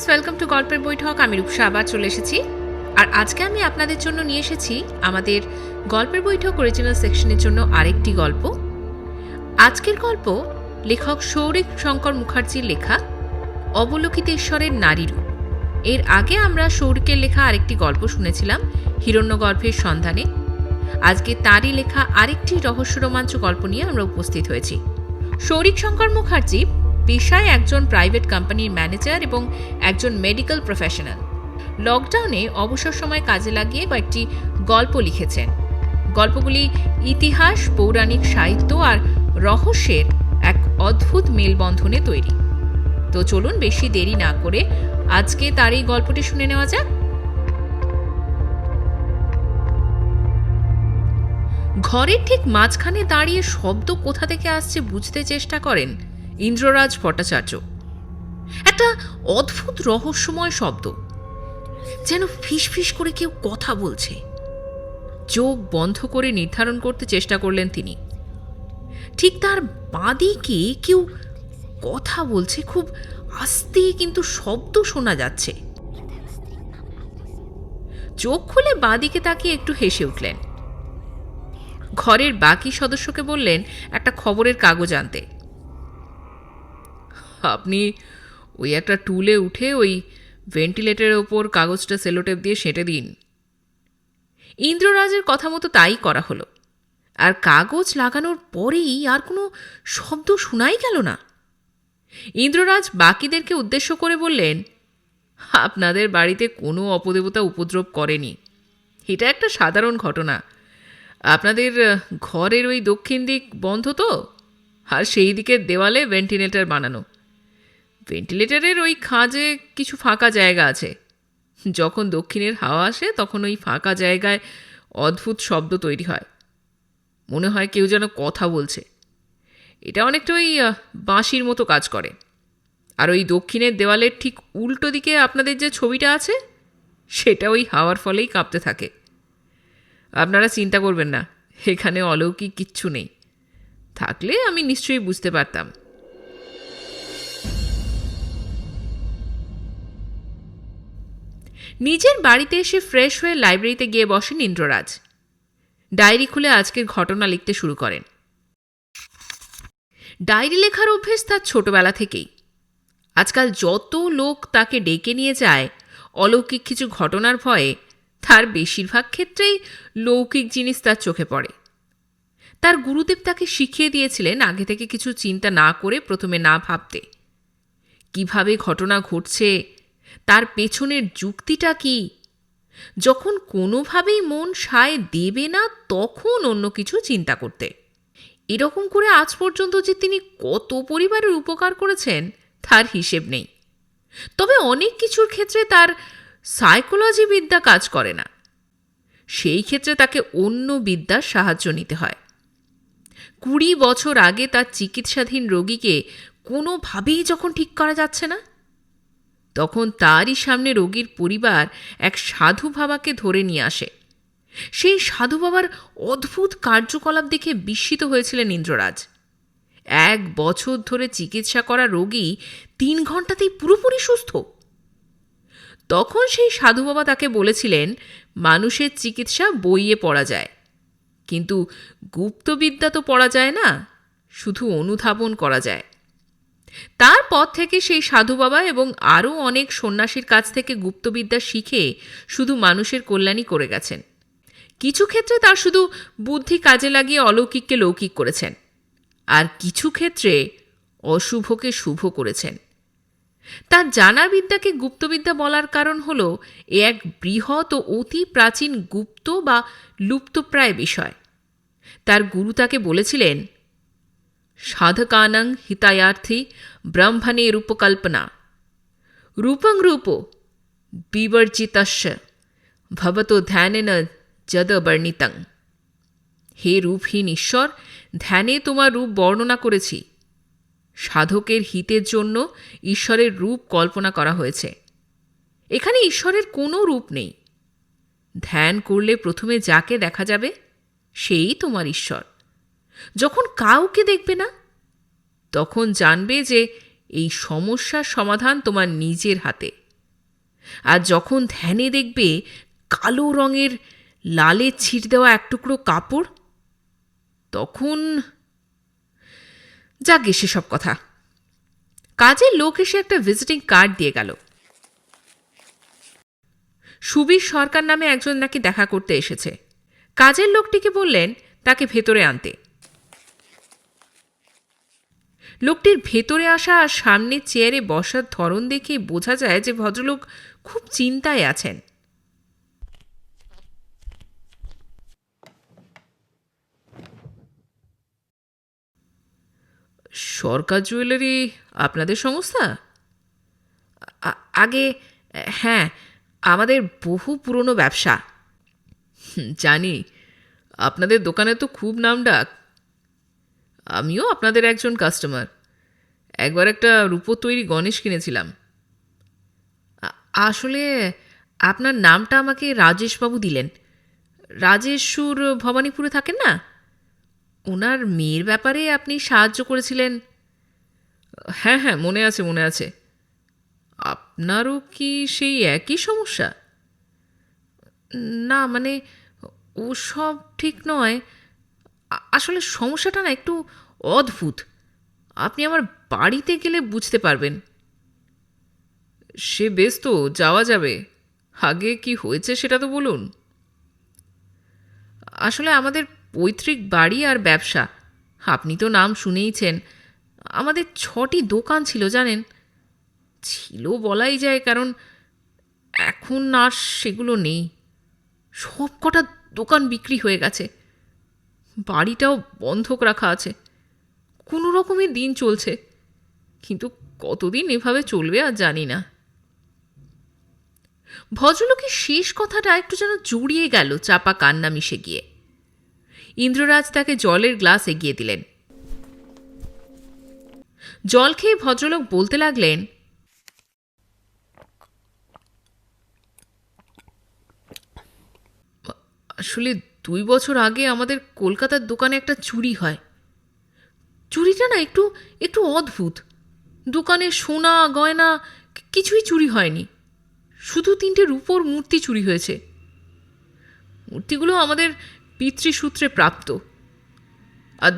Welcome to গল্পের বৈঠক। আমি রূপসা আবার চলে এসেছি, আর আজকে আমি আপনাদের জন্য নিয়ে এসেছি আমাদের গল্পের বৈঠক অরিজিনাল সেকশনের জন্য আরেকটি গল্প। আজকের গল্প লেখক সৌরিক শঙ্কর মুখার্জির লেখা অবলোকিতেশ্বরের নারী রূপ। এর আগে আমরা সৌরিকের লেখা আরেকটি গল্প শুনেছিলাম, হিরণ্যগর্ভের সন্ধানে। আজকে তারই লেখা আরেকটি রহস্য রোমাঞ্চ গল্প নিয়ে আমরা উপস্থিত হয়েছি। সৌরিক শঙ্কর মুখার্জি পেশায় একজন প্রাইভেট কোম্পানির ম্যানেজার এবং একজন মেডিকেল প্রফেশনাল। লকডাউনে অবসর সময় কাজে লাগিয়ে কয়েকটি গল্প লিখেছেন। গল্পগুলি ইতিহাস, পৌরাণিক সাহিত্য আর রহস্যের এক অদ্ভুত মেলবন্ধনে তৈরি। তো চলুন বেশি দেরি না করে আজকে তার এই গল্পটি শুনে নেওয়া যাক। ঘরের ঠিক মাঝখানে দাঁড়িয়ে শব্দ কোথা থেকে আসছে বুঝতে চেষ্টা করেন ইন্দ্ররাজ ভট্টাচার্য। একটা অদ্ভুত রহস্যময় শব্দ, যেন ফিসফিস করে কেউ কথা বলছে। চোখ বন্ধ করে নির্ধারণ করতে চেষ্টা করলেন তিনি। ঠিক তার বাঁদিকে কেউ কথা বলছে, খুব আস্তে, কিন্তু শব্দ শোনা যাচ্ছে। চোখ খুলে বাঁদিকে তাকিয়ে একটু হেসে উঠলেন। ঘরের বাকি সদস্যকে বললেন একটা খবরের কাগজ আনতে। আপনি ওই একটা টুলে উঠে ওই ভেন্টিলেটরের ওপর কাগজটা সেলোটেপ দিয়ে সেঁটে দিন। ইন্দ্ররাজের কথা মতো তাই করা হলো, আর কাগজ লাগানোর পরেই আর কোনো শব্দ শোনাই গেল না। ইন্দ্ররাজ বাকিদেরকে উদ্দেশ্য করে বললেন, আপনাদের বাড়িতে কোনো অপদেবতা উপদ্রব করেনি, এটা একটা সাধারণ ঘটনা। আপনাদের ঘরের ওই দক্ষিণ দিক বন্ধ তো, আর সেই দিকের দেওয়ালে ভেন্টিলেটর বানানো। ভেন্টিলেটরের ওই খাঁজে কিছু ফাঁকা জায়গা আছে। যখন দক্ষিণের হাওয়া আসে তখন ওই ফাঁকা জায়গায় অদ্ভুত শব্দ তৈরি হয়, মনে হয় কেউ যেন কথা বলছে। এটা অনেকটা ওই বাঁশির মতো কাজ করে। আর ওই দক্ষিণের দেওয়ালের ঠিক উল্টো দিকে আপনাদের যে ছবিটা আছে, সেটা ওই হাওয়ার ফলেই কাঁপতে থাকে। আপনারা চিন্তা করবেন না, এখানে অলৌকিক কিচ্ছু নেই। থাকলে আমি নিশ্চয়ই বুঝতে পারতাম। নিজের বাড়িতে এসে ফ্রেশ হয়ে লাইব্রেরিতে গিয়ে বসেন ইন্দ্ররাজ। ডায়েরি খুলে আজকের ঘটনা লিখতে শুরু করেন। ডায়েরি লেখার অভ্যেস তার ছোটবেলা থেকেই। আজকাল যত লোক তাকে ডেকে নিয়ে যায় অলৌকিক কিছু ঘটনার ভয়ে, তার বেশিরভাগ ক্ষেত্রেই লৌকিক জিনিস তার চোখে পড়ে। তার গুরুদেব তাকে শিখিয়ে দিয়েছিলেন আগে থেকে কিছু চিন্তা না করে প্রথমে না ভাবতে। কিভাবে ঘটনা ঘটছে, তার পেছনের যুক্তিটা কি। যখন কোনোভাবেই মন সায় দেবে না তখন অন্য কিছু চিন্তা করতে। এরকম করে আজ পর্যন্ত যে তিনি কত পরিবারের উপকার করেছেন তার হিসেব নেই। তবে অনেক কিছুর ক্ষেত্রে তার সাইকোলজি বিদ্যা কাজ করে না। সেই ক্ষেত্রে তাকে অন্য বিদ্যার সাহায্য নিতে হয়। 20 বছর আগে তার চিকিৎসাধীন রোগীকে কোনোভাবেই যখন ঠিক করা যাচ্ছে না, তখন তারই সামনে রোগীর পরিবার এক সাধু বাবাকে ধরে নিয়ে আসে। সেই সাধু বাবার অদ্ভুত কার্যকলাপ দেখে বিস্মিত হয়েছিলেন ইন্দ্ররাজ। 1 বছর ধরে চিকিৎসা করা রোগী 3 ঘন্টাতেই পুরোপুরি সুস্থ। তখন সেই সাধু বাবা তাকে বলেছিলেন, মানুষের চিকিৎসা বইয়ে পড়া যায়, কিন্তু গুপ্তবিদ্যা তো পড়া যায় না, শুধু অনুধাবন করা যায়। তারপর থেকে সেই সাধু বাবা এবং আরও অনেক সন্ন্যাসীর কাছ থেকে গুপ্তবিদ্যা শিখে শুধু মানুষের কল্যাণই করে গেছেন। কিছু ক্ষেত্রে তার শুধু বুদ্ধি কাজে লাগিয়ে অলৌকিককে লৌকিক করেছেন, আর কিছু ক্ষেত্রে অশুভকে শুভ করেছেন। তার জানা বিদ্যাকে গুপ্তবিদ্যা বলার কারণ হল এ এক বৃহৎ ও অতি প্রাচীন গুপ্ত বা লুপ্তপ্রায় বিষয়। তার গুরু তাকে বলেছিলেন, সাধকানাং হিতায়ার্থী ব্রহ্মণে রূপকল্পনা রূপং রূপ বিবর্জিতস্য ভবতো ধ্যানেন যদ বর্ণিতং। হে রূপহীন ঈশ্বর, ধ্যানে তোমার রূপ বর্ণনা করেছি। সাধকের হিতের জন্য ঈশ্বরের রূপ কল্পনা করা হয়েছে। এখানে ঈশ্বরের কোনো রূপ নেই। ধ্যান করলে প্রথমে যাকে দেখা যাবে সেই তোমার ঈশ্বর। যখন কাউকে দেখবে না, তখন জানবে যে এই সমস্যার সমাধান তোমার নিজের হাতে। আর যখন ধ্যানে দেখবে কালো রঙের লালে ছিট দেওয়া এক টুকরো কাপড়, তখন যাক সেসব কথা। কাজের লোক এসে একটা ভিজিটিং কার্ড দিয়ে গেল। সুবীর সরকার নামে একজন নাকি দেখা করতে এসেছে। কাজের লোকটিকে বললেন তাকে ভেতরে আনতে। লোকটির ভেতরে আসা আর সামনে চেয়ারে বসার ধরন দেখে বোঝা যায় যে ভদ্রলোক খুব চিন্তায় আছেন। সরকার জুয়েলারি আপনাদের সংস্থা? আগে হ্যাঁ, আমাদের বহু পুরনো ব্যবসা। জানি, আপনাদের দোকানে তো খুব নামডাক। আমিও আপনাদের একজন কাস্টমার। একবার একটা রূপোর তৈরি গণেশ কিনেছিলাম। আসলে আপনার নামটা আমাকে রাজেশবাবু দিলেন। রাজেশ্বর ভবানীপুরে থাকেন না? ওনার মেয়ের ব্যাপারে আপনি সাহায্য করেছিলেন। হ্যাঁ হ্যাঁ, মনে আছে মনে আছে। আপনারও কি সেই একই সমস্যা? না মানে ওসব ঠিক নয়। আসলে সমস্যাটা না একটু অদ্ভুত। আপনি আমার বাড়িতে গেলে বুঝতে পারবেন। সে বেশ, তো যাওয়া যাবে। আগে কি হয়েছে সেটা তো বলুন। আসলে আমাদের পৈতৃক বাড়ি আর ব্যবসা, আপনি তো নাম শুনেইছেন। আমাদের 6টি দোকান ছিল জানেন। ছিল বলাই যায়, কারণ এখন আর সেগুলো নেই। সব কটা দোকান বিক্রি হয়ে গেছে। বাড়িটাও বন্ধক রাখা আছে। কোনো রকমের দিন চলছে, কিন্তু কতদিন এভাবে চলবে আর জানি না। ভদ্রলোকের শেষ কথাটা একটু যেন জড়িয়ে গেল চাপা কান্না মিশে গিয়ে। ইন্দ্ররাজ তাকে জলের গ্লাস এগিয়ে দিলেন। জল খেয়ে ভদ্রলোক বলতে লাগলেন, আসলে 2 বছর আগে আমাদের কলকাতার দোকানে একটা চুরি হয়। চুরিটা না একটু একটু অদ্ভুত। দোকানে সোনা গয়না কিছুই চুরি হয়নি, শুধু 3টে রূপোর মূর্তি চুরি হয়েছে। মূর্তিগুলো আমাদের পিতৃসূত্রে প্রাপ্ত। আর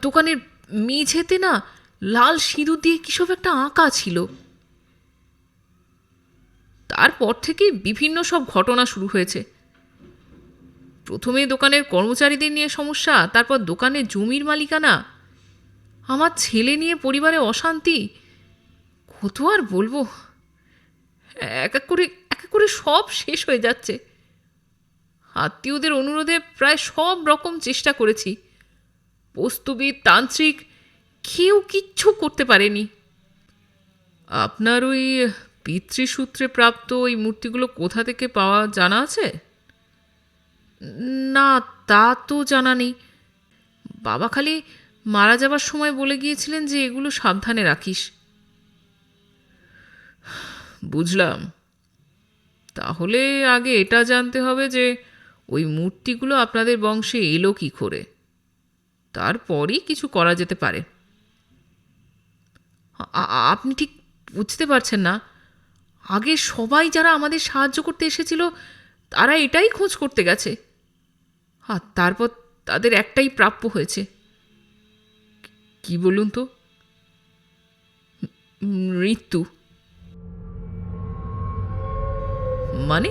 দোকানের মেঝেতে না লাল সিঁদুর দিয়ে কিসব একটা আঁকা ছিল। তারপর থেকে বিভিন্ন সব ঘটনা শুরু হয়েছে। প্রথমে দোকানের কর্মচারীদের নিয়ে সমস্যা, তারপর দোকানের জমির মালিকানা, আমার ছেলে নিয়ে পরিবারে অশান্তি। কত আর বলবো, এক এক করে সব শেষ হয়ে যাচ্ছে। আত্মীয়দের অনুরোধে প্রায় সব রকম চেষ্টা করেছি। বস্তুবিদ, তান্ত্রিক, কেউ কিচ্ছু করতে পারেনি। আপনার ওই পিতৃসূত্রে প্রাপ্ত ওই মূর্তিগুলো কোথা থেকে পাওয়া জানা আছে? না, তা তো জানা নেই। বাবা খালি মারা যাবার সময় বলে গিয়েছিলেন যে এগুলো সাবধানে রাখিস। বুঝলাম। তাহলে আগে এটা জানতে হবে যে ওই মূর্তিগুলো আপনাদের বংশে এলো কী করে, তারপরই কিছু করা যেতে পারে। আপনি ঠিক বুঝতে পারছেন না। আগে সবাই যারা আমাদের সাহায্য করতে এসেছিল তারা এটাই খোঁজ করতে গেছে, আর তারপর তাদের একটাই প্রাপ্য হয়েছে। কি বলুন তো? মৃত্যু। মানে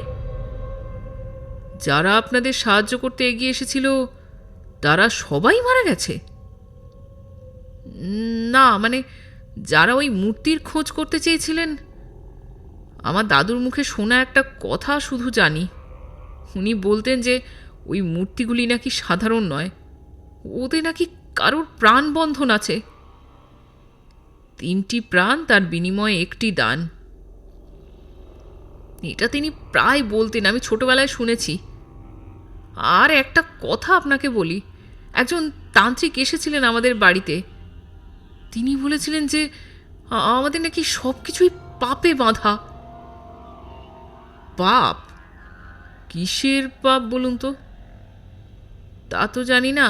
যারা আপনাদের সাহায্য করতে এগিয়ে এসেছিল তারা সবাই মারা গেছে? না মানে যারা ওই মূর্তির খোঁজ করতে চেয়েছিলেন। আমার দাদুর মুখে শোনা একটা কথা শুধু জানি। উনি বলতেন যে ওই মূর্তিগুলি নাকি সাধারণ নয়, ওতে নাকি কারোর প্রাণবন্ধন আছে। 3টি প্রাণ তার বিনিময়ে একটি দান। এটা তিনি প্রায় বলতেন, আমি ছোটবেলায় শুনেছি। আর একটা কথা আপনাকে বলি, একজন তান্ত্রিক এসেছিলেন আমাদের বাড়িতে। তিনি বলেছিলেন যে আমাদের নাকি সব কিছুই পাপে বাঁধা। পাপ? কিসের পাপ বলুন তো? তা তো জানি না।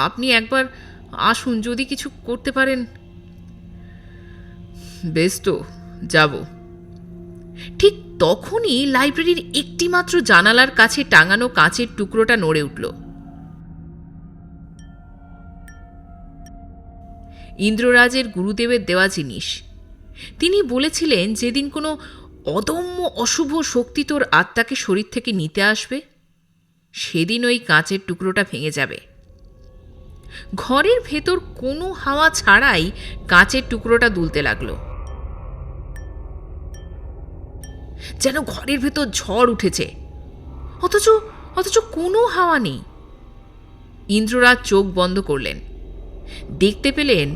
আপনি একবার আসুন, যদি কিছু করতে পারেন। বেশ, তো যাব। ঠিক তখনই লাইব্রেরির একটিমাত্র জানালার কাছে টাঙানো কাঁচের টুকরোটা নড়ে উঠল। ইন্দ্ররাজের গুরুদেবের দেওয়া জিনিস। তিনি বলেছিলেন, যেদিন কোনো অদম্য অশুভ শক্তি তোর আত্মাকে শরীর থেকে নিতে আসবে, সেদিন ওই কাঁচের টুকরোটা ভেঙে যাবে। ঘরের ভেতর কোনো হাওয়া ছাড়াই কাঁচের টুকরোটা দুলতে লাগলো, যেন ঘরের ভেতর ঝড় উঠেছে, অথচ কোনো হাওয়া নেই। ইন্দ্ররাজ চোখ বন্ধ করলেন। দেখতে পেলেন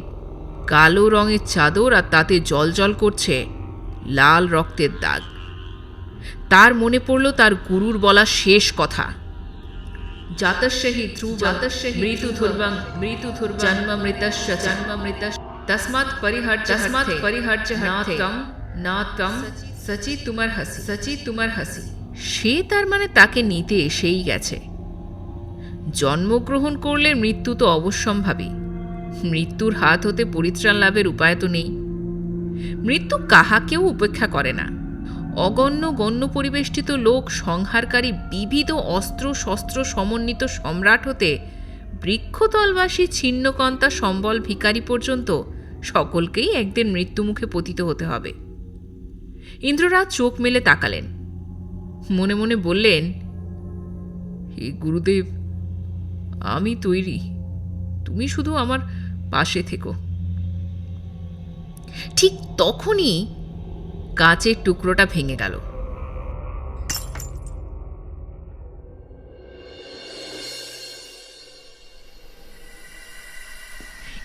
কালো রঙের চাদর, আর তাতে জ্বলজ্বল করছে লাল রক্তের দাগ। তার মনে পড়ল তার গুরুর বলা শেষ কথা, জাতস্যহি ধ্রুবং মৃত্যুধুর্বং জন্মমৃতস্য তস্মাৎ পরিহার্য না তম সচি তুমার হাসি। সে তার মানে তাকে নিতে এসেই গেছে। জন্মগ্রহণ করলে মৃত্যু তো অবশ্যম্ভাবী। মৃত্যুর হাত হতে পরিত্রাণ লাভের উপায় তো নেই। মৃত্যু কাহাকেও উপেক্ষা করে না। অগণ্য গণ্য পরিবেষ্টিত লোক সংহারকারী বিবিধ অস্ত্র শস্ত্র সমন্বিত সম্রাট হতে বৃক্ষতলবাসী ছিন্নকন্তা সম্বল ভিখারি পর্যন্ত সকলকেই একদিন মৃত্যুমুখে পতিত হতে হবে। ইন্দ্ররাজ চোখ মেলে তাকালেন। মনে মনে বললেন, হে গুরুদেব, আমি তৈরি, তুমি শুধু আমার পাশে থেকো। ঠিক তখনই কাঁচের টুকরোটা ভেঙে গেল।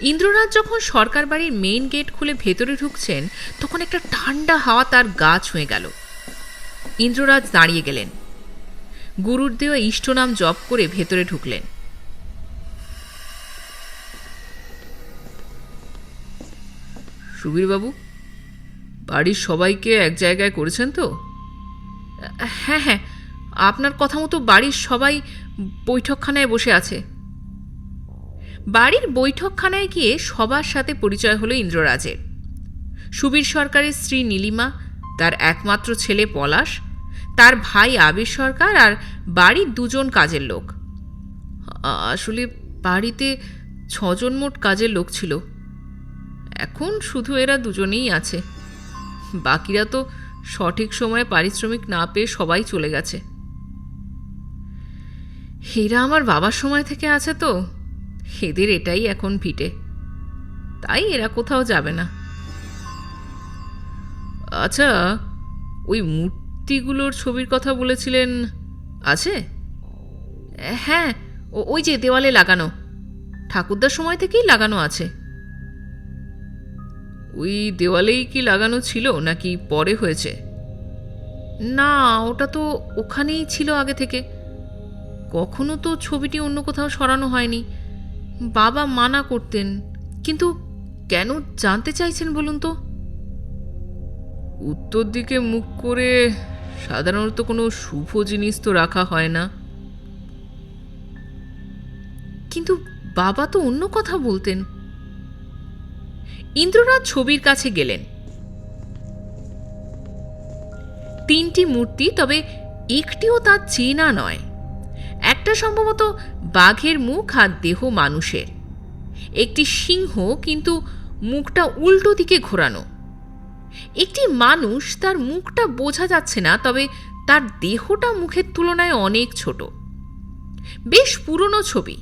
ইন্দ্ররাজ যখন সরকার বাড়ির মেইন গেট খুলে ভেতরে ঢুকছেন, তখন একটা ঠান্ডা হাওয়া তার গা ছুঁয়ে গেল। ইন্দ্ররাজ দাঁড়িয়ে গেলেন। গুরুর দেওয়া ইষ্টনাম জপ করে ভেতরে ঢুকলেন। সুবীরবাবু, বাড়ির সবাইকে এক জায়গায় করেছেন তো? হ্যাঁ, আপনার কথা মতো বাড়ির সবাই বৈঠকখানায় বসে আছে। বাড়ির বৈঠকখানায় গিয়ে সবার সাথে পরিচয় হলো ইন্দ্ররাজের। সুবীর সরকারের স্ত্রী নীলিমা, তার একমাত্র ছেলে পলাশ, তার ভাই আবির সরকার, আর বাড়ির 2জন কাজের লোক। আসলে বাড়িতে 6 জন মোট কাজের লোক ছিল। এখন শুধু এরা 2জনেই আছে। বাকিরা তো সঠিক সময়ে পারিশ্রমিক না পেয়ে সবাই চলে গেছে। এরা আমার বাবার সময় থেকে আছে তো, এদের এটাই এখন ভিটে, তাই এরা কোথাও যাবে না। আচ্ছা, ওই মূর্তিগুলোর ছবির কথা বলেছিলেন, আছে? হ্যাঁ, ওই যে দেওয়ালে লাগানো, ঠাকুরদার সময় থেকেই লাগানো আছে। ওই দেওয়ালেই কি লাগানো ছিল নাকি পরে হয়েছে? না, ওটা তো ওখানেই ছিল আগে থেকে। কখনো তো ছবিটি অন্য কোথাও সরানো হয়নি। বাবা মানা করতেন। কিন্তু কেন জানতে চাইছেন বলুন তো? উত্তর দিকে মুখ করে সাধারণত কোনো শুভ জিনিস তো রাখা হয় না। কিন্তু বাবা তো অন্য কথা বলতেন। ইন্দ্ররাজ ছবির কাছে গেলেন। 3টি মূর্তি, তবে একটিও তার চেনা নয়। একটা সম্ভবত বাঘের মুখ আর দেহ মানুষের, একটি সিংহ কিন্তু মুখটা উল্টো দিকে ঘোরানো, একটি মানুষ, তার মুখটা বোঝা যাচ্ছে না, তবে তার দেহটা মুখের তুলনায় অনেক ছোট। বেশ পুরনো ছবি।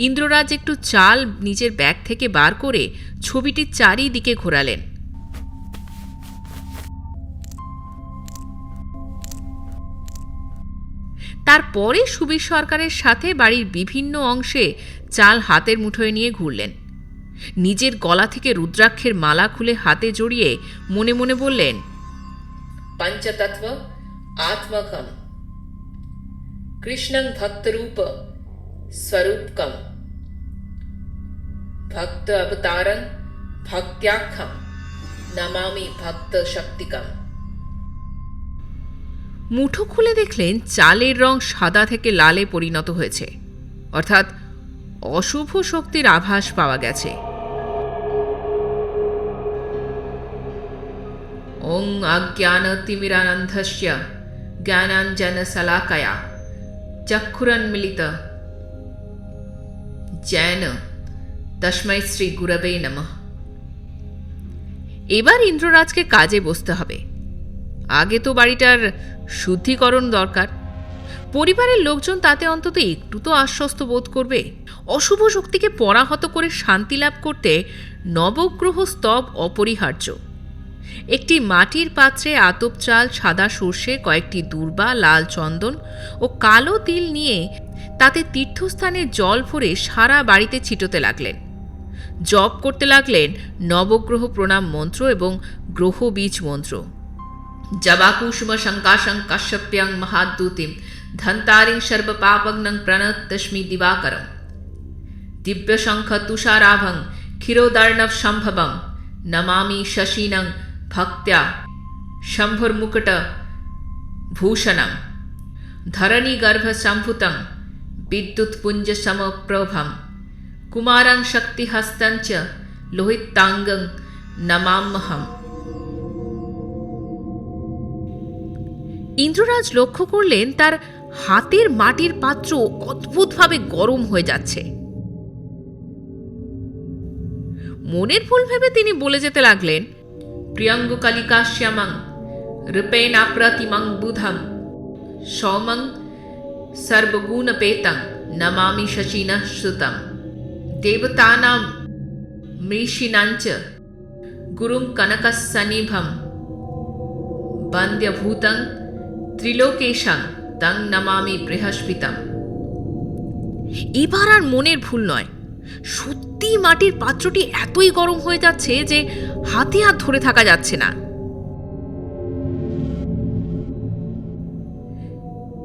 ইন্দ্ররাজ একটু চাল নিজের ব্যাগ থেকে বার করে ছবিটির চারিদিকে ঘোরালেন। তারপরে সুবীর সরকারের সাথে বাড়ির বিভিন্ন অংশে চাল হাতের মুঠোয় নিয়ে ঘুরলেন। নিজের গলা থেকে রুদ্রাক্ষের মালা খুলে হাতে জড়িয়ে মনে মনে বললেন, পঞ্চতত্ত্ব আত্মকম কৃষ্ণং ভক্তরূপ স্বরূপকম ভক্ত অবতারং ভক্ত্যাখ্যম নমামি ভক্ত শক্তিকম। মুঠো খুলে দেখলেন চালের রং সাদা থেকে লালে পরিণত হয়েছে, অর্থাৎ অশুভ শক্তির আভাস পাওয়া গেছে। ওং অজ্ঞানতিমিরানন্ধস্য জ্ঞানাঞ্জনশলাকয়া চক্ষুরন্মিলিত যেন তস্मै শ্রী গুরবে নমঃ। এবার ইন্দ্ররাজকে কাজে বসতে হবে। আগে তো বাড়িটার শুদ্ধিকরণ দরকার। পরিবারের লোকজন তাতে অন্তত একটু তো আশ্বস্ত বোধ করবে। অশুভ শক্তিকে পরাহত করে শান্তি লাভ করতে নবগ্রহ স্তব অপরিহার্য। একটি মাটির পাত্রে আতপ চাল, সাদা সর্ষে, কয়েকটি দূর্বা, লাল চন্দন ও কালো তিল নিয়ে তাতে তীর্থস্থানে জল ভরে সারা বাড়িতে ছিটোতে লাগলেন। জপ করতে লাগলেন নবগ্রহ প্রণাম মন্ত্র এবং গ্রহ বীজ মন্ত্র। জবাকুসুম শঙ্কাশং কাশ্যপ্যাং মহাদ্যুতিম ধন্তারিং সর্বপাপগ্নং প্রণতস্মি দিবাকরম দিব্য শঙ্খ তুষারাভং ক্ষীরোদার্ণব সম্ভবম নমামি শশীনং ভক্ত্যা শম্ভুর্মুকুট ভূষণম ধরণী গর্ভ সম্ভুতং বিদ্যুৎপুঞ্জ সমপ্রভম কুমারং শক্তিহস্तं চ লোহিতাঙ্গং নমাম্যহম। ইন্দ্ররাজ লক্ষ্য করলেন তার হাতের মাটির পাত্র অদ্ভুতভাবে গরম হয়ে যাচ্ছে। মনের ভুল ভেবে তিনি বলে যেতে লাগলেন, প্রিয়ঙ্গকালিকাশ্যামং রূপেণাপ্রতিমং বুধম সৌমং সর্বগুণপেতং নমামি শশিনঃ সুতম দেবতানাং মৃষীণাঞ্চ গুরুং কনকসন্নিভম বন্দ্যভূতং ত্রিলোকেশং তং নমামি বৃহস্পতিম। এবার আর মনের ভুল নয়, সত্যি মাটির পাত্রটি এতই গরম হয়ে যাচ্ছে যে হাতে হাত ধরে থাকা যাচ্ছে না।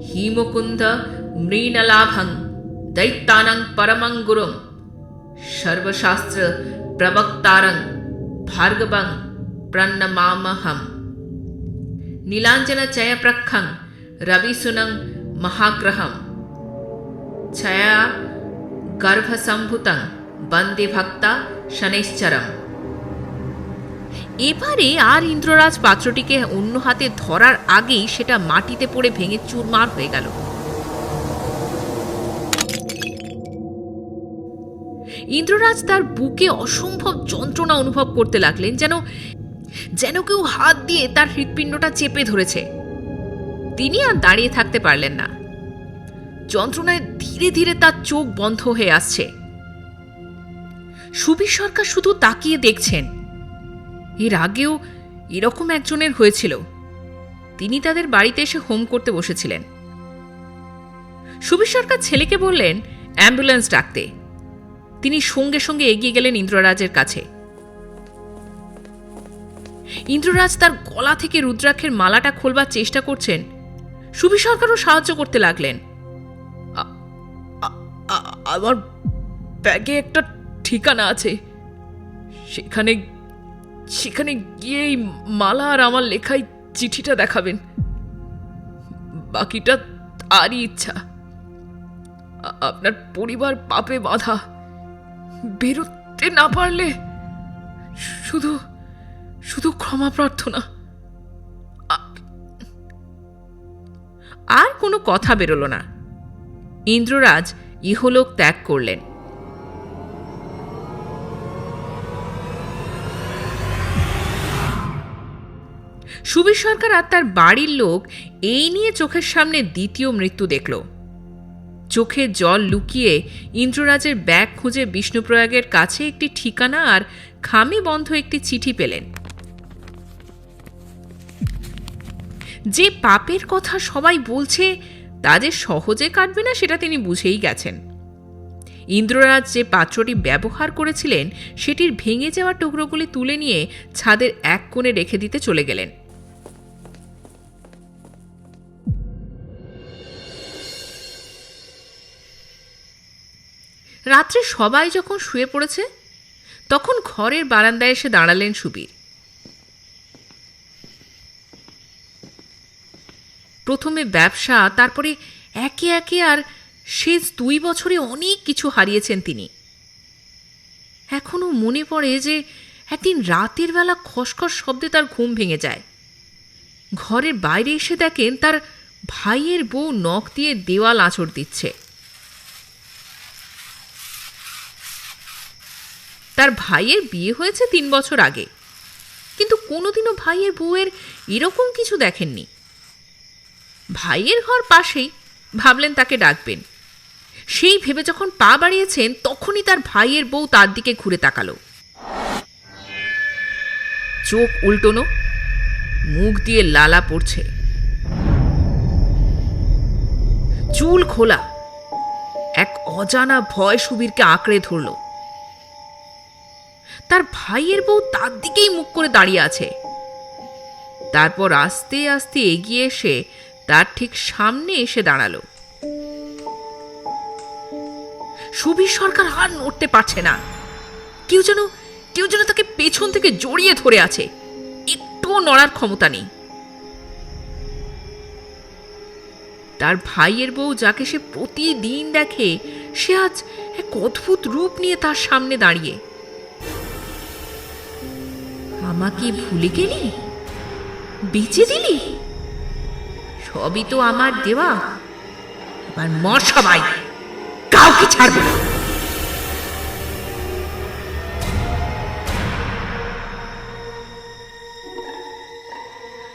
হিমকুন্দ মৃণলাভং দৈত্যানাং পরমং গুরুং সর্বশাস্ত্র প্রবক্তারং ভার্গবং প্রণমাম্যহম নীলাঞ্জন চয়প্রক্ষং রবিসুনং মহাগ্রহম ছায়া গর্ভসম্ভূতং বন্দে ভক্তা শনৈশ্চরম। এবারে আর ইন্দ্ররাজ পাত্রটিকে অন্য হাতে ধরার আগেই সেটা মাটিতে পড়ে ভেঙে চুরমার হয়ে গেল। ইন্দ্ররাজ তার বুকে অসম্ভব যন্ত্রণা অনুভব করতে লাগলেন, যেন কেউ হাত দিয়ে তার হৃৎপিণ্ডটা চেপে ধরেছে। তিনি আর দাঁড়িয়ে থাকতে পারলেন না। যন্ত্রণায় ধীরে ধীরে তার চোখ বন্ধ হয়ে আসছে। সুবীর সরকার শুধু তাকিয়ে দেখছেন। এর আগেও এরকম একজনের হয়েছিল। তিনি তাদের বাড়িতে এসে হোম করতে বসেছিলেন। সুবীর সরকার ছেলেকে বললেন অ্যাম্বুলেন্স ডাকতে। তিনি সঙ্গে সঙ্গে এগিয়ে গেলেন ইন্দ্ররাজের কাছে। ইন্দ্ররাজ তার গলা থেকে রুদ্রাক্ষের মালাটা খোলবার চেষ্টা করছেন। সুবীর সরকারও সাহায্য করতে লাগলেন। আমার ব্যাগে একটা ঠিকানা আছে, সেখানে গিয়ে এই মালা আর আমার লেখাই চিঠিটা দেখাবেন। বাকিটা তারই ইচ্ছা। আপনার পরিবার পাপে বাঁধা, বেরোতে না পারলে শুধু ক্ষমা প্রার্থনা। আর কোনো কথা বেরোল না। ইন্দ্ররাজ ইহলোক ত্যাগ করলেন। সুবীর সরকার আর তার বাড়ির লোক এই নিয়ে চোখের সামনে দ্বিতীয় মৃত্যু দেখল। চোখে জল লুকিয়ে ইন্দ্ররাজের ব্যাগ খুঁজে বিষ্ণুপ্রয়াগের কাছে একটি ঠিকানা আর খামে বন্ধ একটি চিঠি পেলেন। যে পাপের কথা সবাই বলছে তা যে সহজে কাটবে না সেটা তিনি বুঝেই গেছেন। ইন্দ্ররাজ যে পাত্রটি ব্যবহার করেছিলেন সেটির ভেঙে যাওয়া টুকরোগুলি তুলে নিয়ে ছাদের এক কোণে রেখে দিতে চলে গেলেন। রাত্রে সবাই যখন শুয়ে পড়েছে তখন ঘরের বারান্দায় এসে দাঁড়ালেন সুবীর। প্রথমে ব্যবসা, তারপরে একে একে আর শেষ 2 বছরে অনেক কিছু হারিয়েছেন তিনি। এখনো মনে পড়ে যে একদিন রাতের বেলা খসখস শব্দে তার ঘুম ভেঙে যায়। ঘরের বাইরে এসে দেখেন তার ভাইয়ের বউ নখ দিয়ে দেওয়াল আঁচড় দিচ্ছে। তার ভাইয়ের বিয়ে হয়েছে 3 বছর আগে, কিন্তু কোনোদিনও ভাইয়ের বউয়ের এরকম কিছু দেখেননি। ভাইয়ের ঘর পাশেই, ভাবলেন তাকে ডাকবেন। সেই ভেবে যখন পা বাড়িয়েছেন তখনই তার ভাইয়ের বউ তার দিকে ঘুরে তাকালো। চোখ উল্টোনো, মুখ দিয়ে লালা পড়ছে, চুল খোলা। এক অজানা ভয় সুবীরকে আঁকড়ে ধরল। তার ভাইয়ের বউ তার দিকেই মুখ করে দাঁড়িয়ে আছে। তারপর আস্তে আস্তে এগিয়ে এসে তার ঠিক সামনে এসে দাঁড়ালো। সুবীর সরকার আর নড়তে পারছে না। কেউ যেন তাকে পেছন থেকে জড়িয়ে ধরে আছে, একটুও নড়ার ক্ষমতা নেই। তার ভাইয়ের বউ, যাকে সে প্রতিদিন দেখে, সে আজ এক অদ্ভুত রূপ নিয়ে তার সামনে দাঁড়িয়ে। আমাকে ভুলে গেলি? বেঁচে দিলি? সবই তো আমার দেওয়া। এবার মর সবাই, কাউকে ছাড়বে না।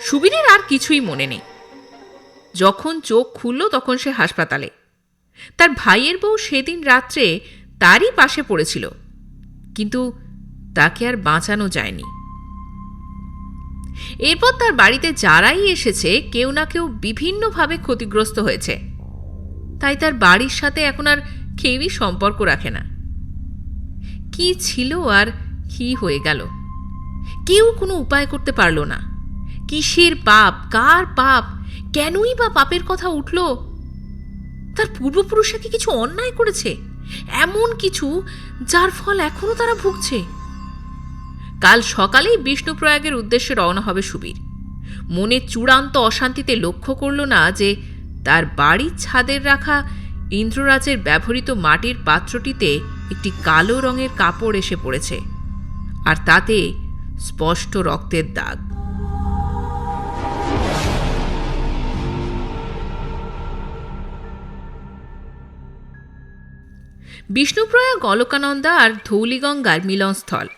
সুবীরের আর কিছুই মনে নেই। যখন চোখ খুলল তখন সে হাসপাতালে। তার ভাইয়ের বউ সেদিন রাত্রে তারই পাশে পড়েছিল, কিন্তু তাকে আর বাঁচানো যায়নি। এরপর তার বাড়িতে যারাই এসেছে কেউ না কেউ বিভিন্নভাবে ক্ষতিগ্রস্ত হয়েছে। তাই তার বাড়ির সাথে এখন আর কেউই সম্পর্ক রাখে না। কি ছিল আর কি হয়ে গেল, কেউ কোনো উপায় করতে পারল না। কিসের পাপ, কার পাপ, কেনই বা পাপের কথা উঠল? তার পূর্বপুরুষরা কি কিছু অন্যায় করেছে, এমন কিছু যার ফল এখনো তারা ভুগছে? কাল সকালেই বিষ্ণুপ্রয়াগের উদ্দেশ্যে রওনা হবে সুবীর। মনে চূড়ান্ত অশান্তিতে লক্ষ্য করল না যে তার বাড়ির ছাদের রাখা ইন্দ্ররাজের ব্যবহৃত মাটির পাত্রটিতে একটি কালো রঙের কাপড় এসে পড়েছে, আর তাতে স্পষ্ট রক্তের দাগ। বিষ্ণুপ্রয়াগ অলকানন্দা আর ধৌলিগঙ্গার মিলনস্থল।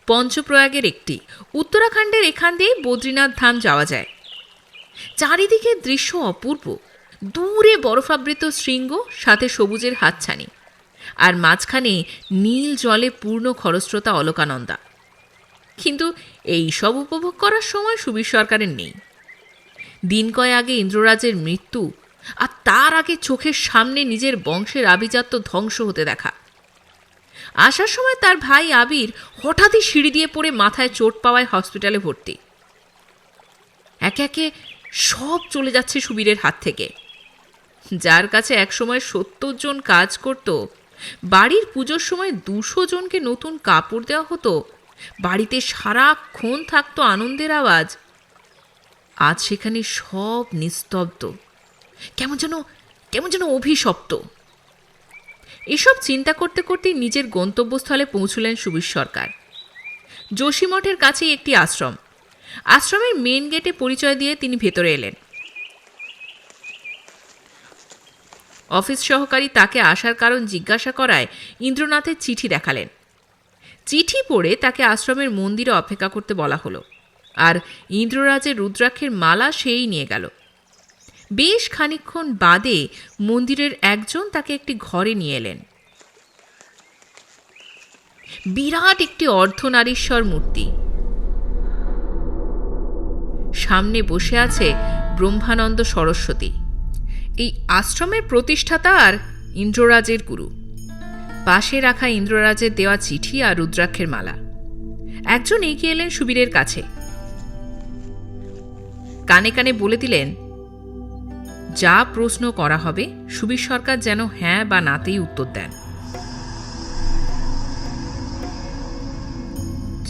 পঞ্চপ্রয়াগের একটি। উত্তরাখণ্ডের এখান দিয়ে বদ্রীনাথ ধাম যাওয়া যায়। চারিদিকে দৃশ্য অপূর্ব। দূরে বরফাবৃত শৃঙ্গ, সাথে সবুজের হাতছানি, আর মাঝখানে নীল জলে পূর্ণ খরস্রোতা অলকানন্দা। কিন্তু এই সব উপভোগ করার সময় সুবীর সরকারের নেই। দিন কয়েক আগে ইন্দ্ররাজের মৃত্যু, আর তার আগে চোখের সামনে নিজের বংশের আভিজাত্য ধ্বংস হতে দেখা। আসার সময় তার ভাই আবির হঠাৎই সিঁড়ি দিয়ে পড়ে মাথায় চোট পাওয়ায় হসপিটালে ভর্তি। একে একে সব চলে যাচ্ছে সুবীরের হাত থেকে। যার কাছে একসময় 70 জন কাজ করত, বাড়ির পুজোর সময় 200 জনকে নতুন কাপড় দেওয়া হতো, বাড়িতে সারাক্ষণ থাকতো আনন্দের আওয়াজ, আজ সেখানে সব নিস্তব্ধ, কেমন যেন অভিশপ্ত। এসব চিন্তা করতে করতেই নিজের গন্তব্যস্থলে পৌঁছলেন সুবীর সরকার। যোশীমঠের কাছেই একটি আশ্রম। আশ্রমের মেন গেটে পরিচয় দিয়ে তিনি ভেতরে এলেন। অফিস সহকারী তাকে আসার কারণ জিজ্ঞাসা করায় ইন্দ্রনাথের চিঠি দেখালেন। চিঠি পড়ে তাকে আশ্রমের মন্দিরে অপেক্ষা করতে বলা হলো, আর ইন্দ্ররাজের রুদ্রাক্ষের মালা সেই নিয়ে গেল। বেশ খানিকক্ষণ বাদে মন্দিরের একজন তাকে একটি ঘরে নিয়ে এলেন। বিরাট একটি অর্ধনারীশ্বর মূর্তি, সামনে বসে আছে ব্রহ্মানন্দ সরস্বতী, এই আশ্রমের প্রতিষ্ঠাতা আর ইন্দ্ররাজের গুরু। পাশে রাখা ইন্দ্ররাজের দেওয়া চিঠি আর রুদ্রাক্ষের মালা। একজন এগিয়ে এলেন সুবীরের কাছে, কানে কানে বলে দিলেন, যা প্রশ্ন করা হবে সুবীর সরকার যেন হ্যাঁ বা নাতেই উত্তর দেন।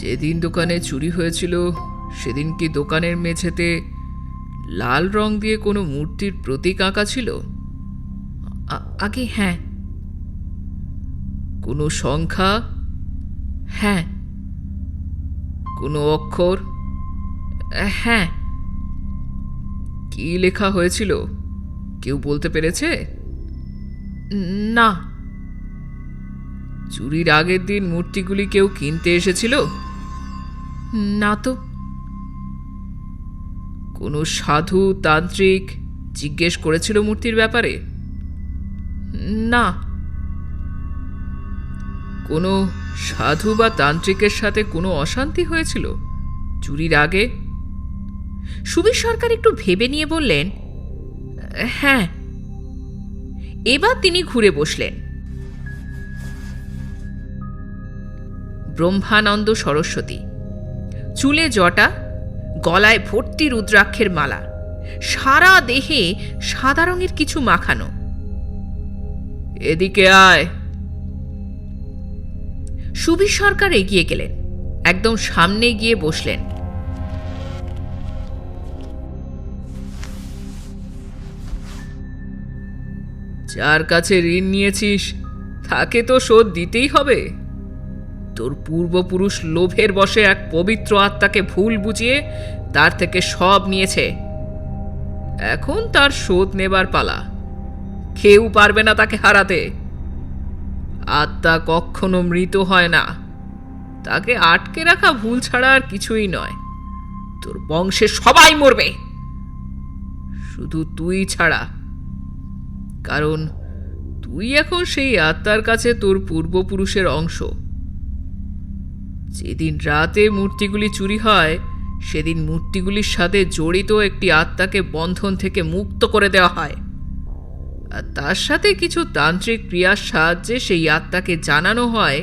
যেদিন দোকানে চুরি হয়েছিল সেদিন কি দোকানের মেঝেতে লাল রং দিয়ে কোনো মূর্তির প্রতীক আঁকা ছিল? আগে হ্যাঁ। কোনো সংখ্যা? হ্যাঁ। কোনো অক্ষর? হ্যাঁ। কি লেখা হয়েছিল কেউ বলতে পেরেছে? না। চুরির আগের দিন মূর্তিগুলি কেউ কিনতে এসেছিল? না তো। কোনো সাধু তান্ত্রিক জিজ্ঞেস করেছিল মূর্তির ব্যাপারে? না। কোনো সাধু বা তান্ত্রিকের সাথে কোনো অশান্তি হয়েছিল চুরির আগে? সুবীর সরকার একটু ভেবে নিয়ে বললেন, হ্যাঁ। এবার তিনি ঘুরে বসলেন। ব্রহ্মানন্দ সরস্বতী, চুলে জটা, গলায় ভর্তি রুদ্রাক্ষের মালা, সারা দেহে সাদা রঙের কিছু মাখানো। এদিকে আয়। সুবীর সরকার এগিয়ে গেলেন, একদম সামনে গিয়ে বসলেন। যার কাছে ঋণ নিয়েছিস তাকে তো শোধ দিতেই হবে। তোর পূর্বপুরুষ লোভের বশে এক পবিত্র আত্মাকে ভুল বুঝিয়ে তার থেকে সব নিয়েছে। এখন তার শোধ নেবার পালা। কেউ পারবে না তাকে হারাতে। আত্মা কখনো মৃত হয় না। তাকে আটকে রাখা ভুল ছাড়া আর কিছুই নয়। তোর বংশে সবাই মরবে, শুধু তুই ছাড়া। কারণ তুই এখন সেই আত্মার কাছে তোর পূর্বপুরুষের অংশ। যেদিন রাতে মূর্তিগুলি চুরি হয় সেদিন মূর্তিগুলির সাথে জড়িত একটি আত্মাকে বন্ধন থেকে মুক্ত করে দেওয়া হয়, আর তার সাথে কিছু তান্ত্রিক ক্রিয়ার সাহায্যে সেই আত্মাকে জানানো হয়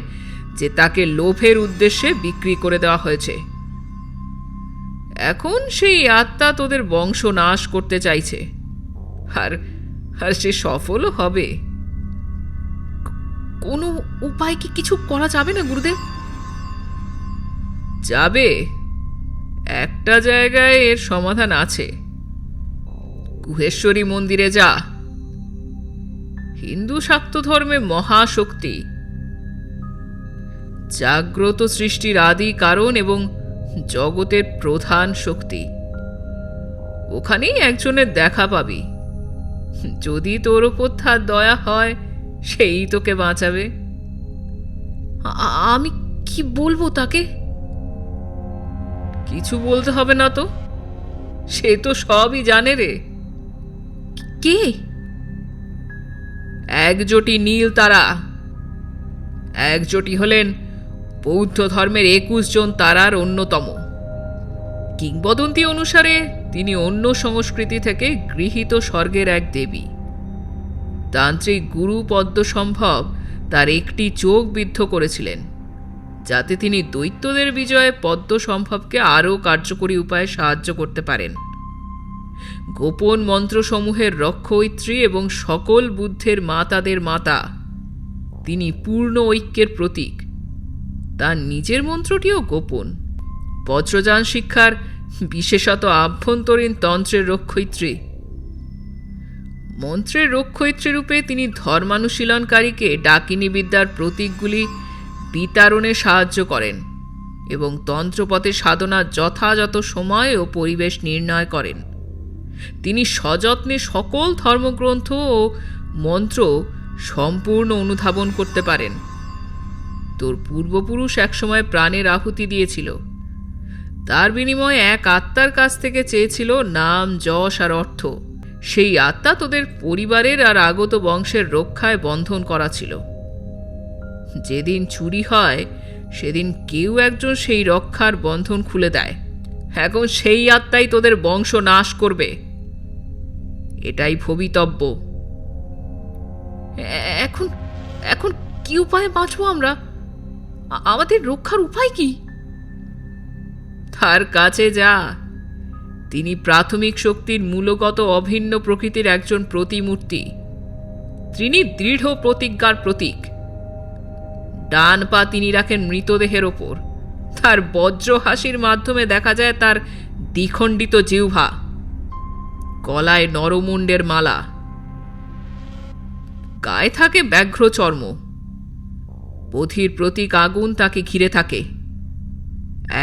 যে তাকে লোভের উদ্দেশ্যে বিক্রি করে দেওয়া হয়েছে। এখন সেই আত্মা তোদের বংশ নাশ করতে চাইছে, আর আর সে সফলও হবে। কোনো উপায় কি কিছু করা যাবে না গুরুদেব? যাবে, একটা জায়গায় এর সমাধান আছে। গুহেশ্বরী মন্দিরে যা। হিন্দু শাক্ত ধর্মে মহাশক্তি, জাগ্রত সৃষ্টির আদি কারণ এবং জগতের প্রধান শক্তি। ওখানেই একজনের দেখা পাবি। যদি তোর ওপর তার দয়া হয় সেই তোকে বাঁচাবে। আমি কি বলবো তাকে? কিছু বলতে হবে না তো, সে তো সবই জানে রে। কে? একজোটি নীল তারা। একজোটি হলেন বৌদ্ধ ধর্মের 21 জন তারার অন্যতম। কিংবদন্তি অনুসারে তিনি অন্য সংস্কৃতি থেকে গৃহীত স্বর্গের এক দেবী। তান্ত্রিক গুরু পদ্মসম্ভব তার একটি চোখ বিদ্ধ করেছিলেন, যাতে তিনি দৈত্যদের বিজয়ে পদ্মসম্ভবকে আরও কার্যকরী উপায়ে সাহায্য করতে পারেন। গোপন মন্ত্রসমূহের রক্ষয়িত্রী এবং সকল বুদ্ধের মাতাদের মাতা, তিনি পূর্ণ ঐক্যের প্রতীক। তার নিজের মন্ত্রটিও গোপন। বজ্রযান শিক্ষার, বিশেষত আভ্যন্তরীণ তন্ত্রের রক্ষয়িত্রী। মন্ত্রের রক্ষয়িত্রী রূপে তিনি ধর্মানুশীলনকারীকে ডাকিনী বিদ্যার প্রতীকগুলি বিতারণে সাহায্য করেন এবং তন্ত্রপথে সাধনার যথাযথ সময় ও পরিবেশ নির্ণয় করেন। তিনি সযত্নে সকল ধর্মগ্রন্থ ও মন্ত্র সম্পূর্ণ অনুধাবন করতে পারেন। তোর পূর্বপুরুষ একসময় প্রাণের আহুতি দিয়েছিল। তার বিনিময়ে এক আত্মার কাছ থেকে চেয়েছিল নাম, যশ আর অর্থ। সেই আত্মা তোদের পরিবারের আর আগত বংশের রক্ষায় বন্ধন করা ছিল। যেদিন চুরি হয় সেদিন কেউ একজন সেই রক্ষার বন্ধন খুলে দেয়। এখন সেই আত্মাই তোদের বংশ নাশ করবে। এটাই ভবিতব্য। এখন এখন কি উপায়ে বাঁচবো আমরা? আমাদের রক্ষার উপায় কি? তার কাছে যা। তিনি প্রাথমিক শক্তির মূলগত অভিন্ন প্রকৃতির একজন প্রতিমূর্তি। তিনি দৃঢ় প্রতিজ্ঞার প্রতীক। ডান পা তিনি রাখেন মৃতদেহের ওপর। তার বজ্র হাসির মাধ্যমে দেখা যায় তার দ্বিখণ্ডিত জিহ্বা। গলায় নরমুণ্ডের মালা, গায়ে থাকে ব্যাঘ্র চর্ম। বোধির প্রতীক আগুন তাকে ঘিরে থাকে।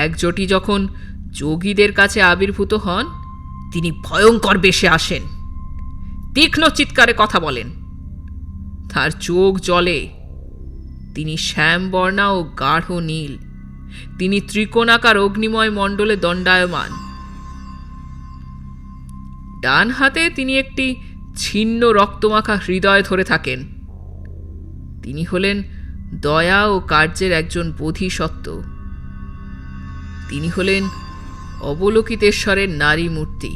একজোটি যখন যোগীদের কাছে আবির্ভূত হন তিনি ভয়ঙ্কর বেশে আসেন, তীক্ষ্ণ চিৎকারে কথা বলেন, তার চোখ জ্বলে। তিনি শ্যামবর্ণা ও গাঢ় নীল, তিনি ত্রিকোণাকার অগ্নিময় মণ্ডলে দণ্ডায়মান। ডান হাতে তিনি একটি ছিন্ন রক্তমাখা হৃদয় ধরে থাকেন। তিনি হলেন দয়া ও কার্যের একজন বোধিসত্ত্ব। তিনি হলেন অবলোকিতেশ্বরের নারী মূর্তি।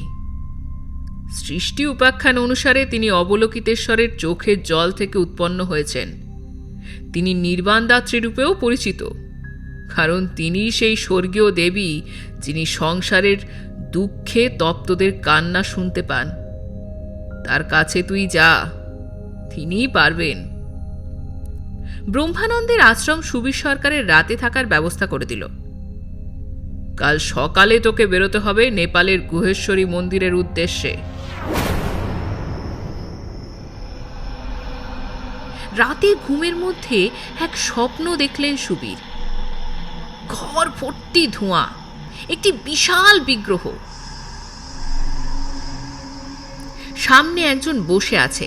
সৃষ্টি উপাখ্যান অনুসারে তিনি অবলোকিতেশ্বরের চোখের জল থেকে উৎপন্ন হয়েছেন। তিনি নির্বাণদাত্রী রূপেও পরিচিত, কারণ তিনি সেই স্বর্গীয় দেবী যিনি সংসারের দুঃখে তপ্তদের কান্না শুনতে পান। তার কাছে তুই যা, তিনিই পারবেন। ব্রহ্মানন্দের আশ্রম সুবীর সরকারের রাতে থাকার ব্যবস্থা করে দিল। কাল সকালে তোকে বেরোতে হবে নেপালের গুহেশ্বরী মন্দিরের উদ্দেশ্যে। রাতে ঘুমের মধ্যে এক স্বপ্ন দেখলেন সুবীর। ঘর ভর্তি ধোঁয়া, একটি বিশাল বিগ্রহ, সামনে একজন বসে আছে।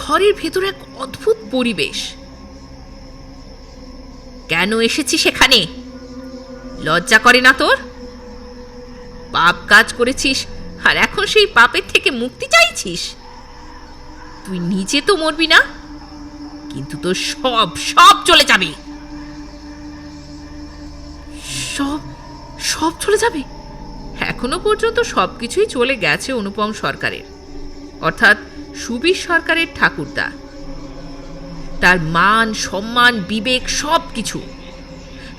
ঘরের ভেতর এক অদ্ভুত পরিবেশ। কেন এসেছিস সেখানে? লজ্জা করে না তোর? পাপ কাজ করেছিস আর এখন সেই পাপের থেকে মুক্তি চাইছিস? তুই নিজে তো মরবি না, কিন্তু তোর সব সব চলে যাবে। সব সব চলে যাবে? এখনো পর্যন্ত সবকিছুই চলে গেছে অনুপম সরকারের, অর্থাৎ সুবীর সরকারের ঠাকুরদা। তার মান সম্মান বিবেক সব কিছু।